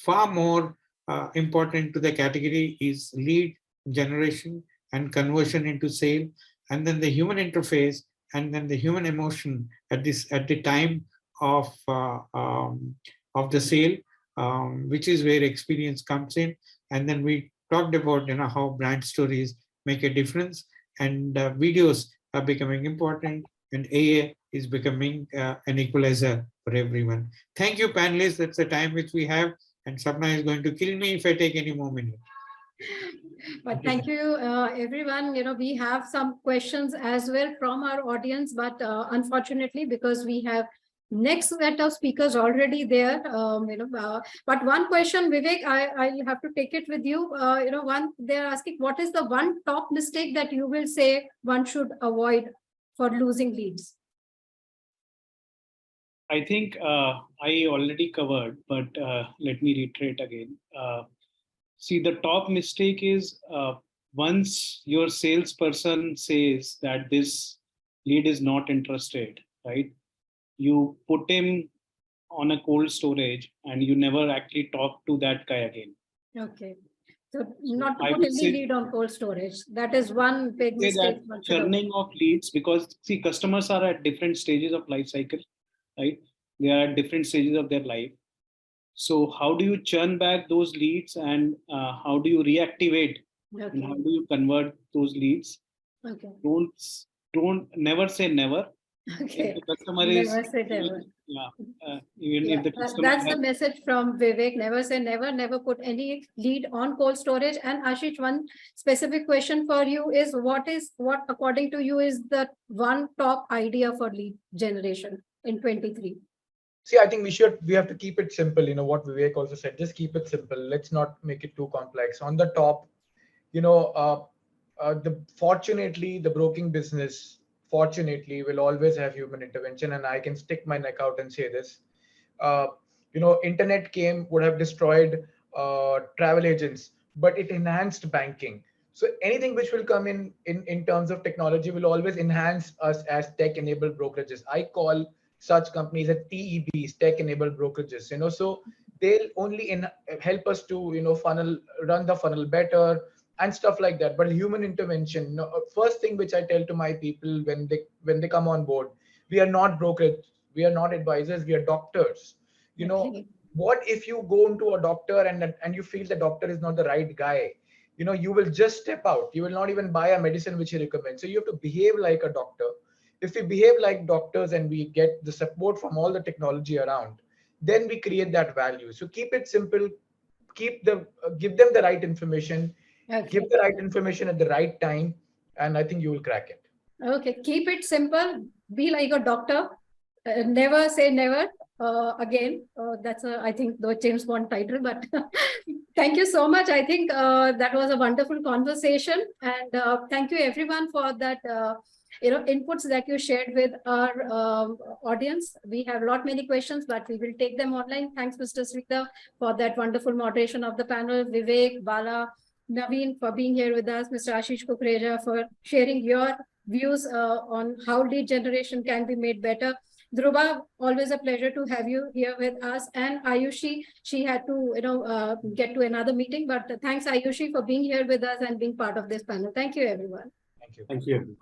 B: far more important to the category is lead generation and conversion into sale, and then the human interface, and then the human emotion at the time of the sale, which is where experience comes in. And then we talked about how brand stories make a difference, and videos are becoming important, and AA is becoming an equalizer for everyone. Thank you, panelists. That's the time which we have, and Sapna is going to kill me if I take any more minutes.
A: But thank you, everyone. We have some questions as well from our audience, but unfortunately, because we have next set of speakers already there, but one question, Vivek, I'll have to take it with you. They're asking, what is the one top mistake that you will say one should avoid for losing leads?
H: I think I already covered, but let me reiterate again. See, the top mistake is once your salesperson says that this lead is not interested, right? You put him on a cold storage and you never actually talk to that guy again.
A: Okay. So not to put any lead on cold storage. That is one big mistake.
H: Churning of leads, because see, customers are at different stages of life cycle, right? They are at different stages of their life. So how do you churn back those leads, and how do you reactivate, and how do you convert those leads?
A: Okay.
H: Never say never.
A: Okay.
H: If the customer
A: never say never.
H: If the customer
A: that's the message from Vivek. Never say never. Never put any lead on cold storage. And Ashish, one specific question for you is what according to you is the one top idea for lead generation in 23?
C: See, I think we have to keep it simple. What Vivek also said, just keep it simple. Let's not make it too complex. On the top, fortunately, the broking business, fortunately, will always have human intervention. And I can stick my neck out and say this. Internet would have destroyed travel agents, but it enhanced banking. So anything which will come in terms of technology will always enhance us as tech-enabled brokerages. I call such companies as TEBs, tech-enabled brokerages. So they'll only help us to run the funnel better and stuff like that. But human intervention, first thing which I tell to my people when they come on board, we are not brokers, we are not advisors, we are doctors. What if you go into a doctor and you feel the doctor is not the right guy? You will just step out. You will not even buy a medicine which he recommends. So you have to behave like a doctor. If we behave like doctors and we get the support from all the technology around, then we create that value. So keep it simple, give them the right information, give the right information at the right time, and I think you will crack it.
A: Okay, keep it simple, be like a doctor, never say never. Again, that's I think the James Bond title, but thank you so much. I think that was a wonderful conversation, and thank you everyone for that inputs that you shared with our audience. We have many questions, but we will take them online. Thanks, Mr. Sridhar, for that wonderful moderation of the panel. Vivek, Bala, Navin for being here with us. Mr. Ashish Kukreja for sharing your views on how lead generation can be made better. Dhruba, always a pleasure to have you here with us. And Ayushi, she had to get to another meeting, but thanks Ayushi for being here with us and being part of this panel. Thank you, everyone.
C: Thank you.
F: Thank you.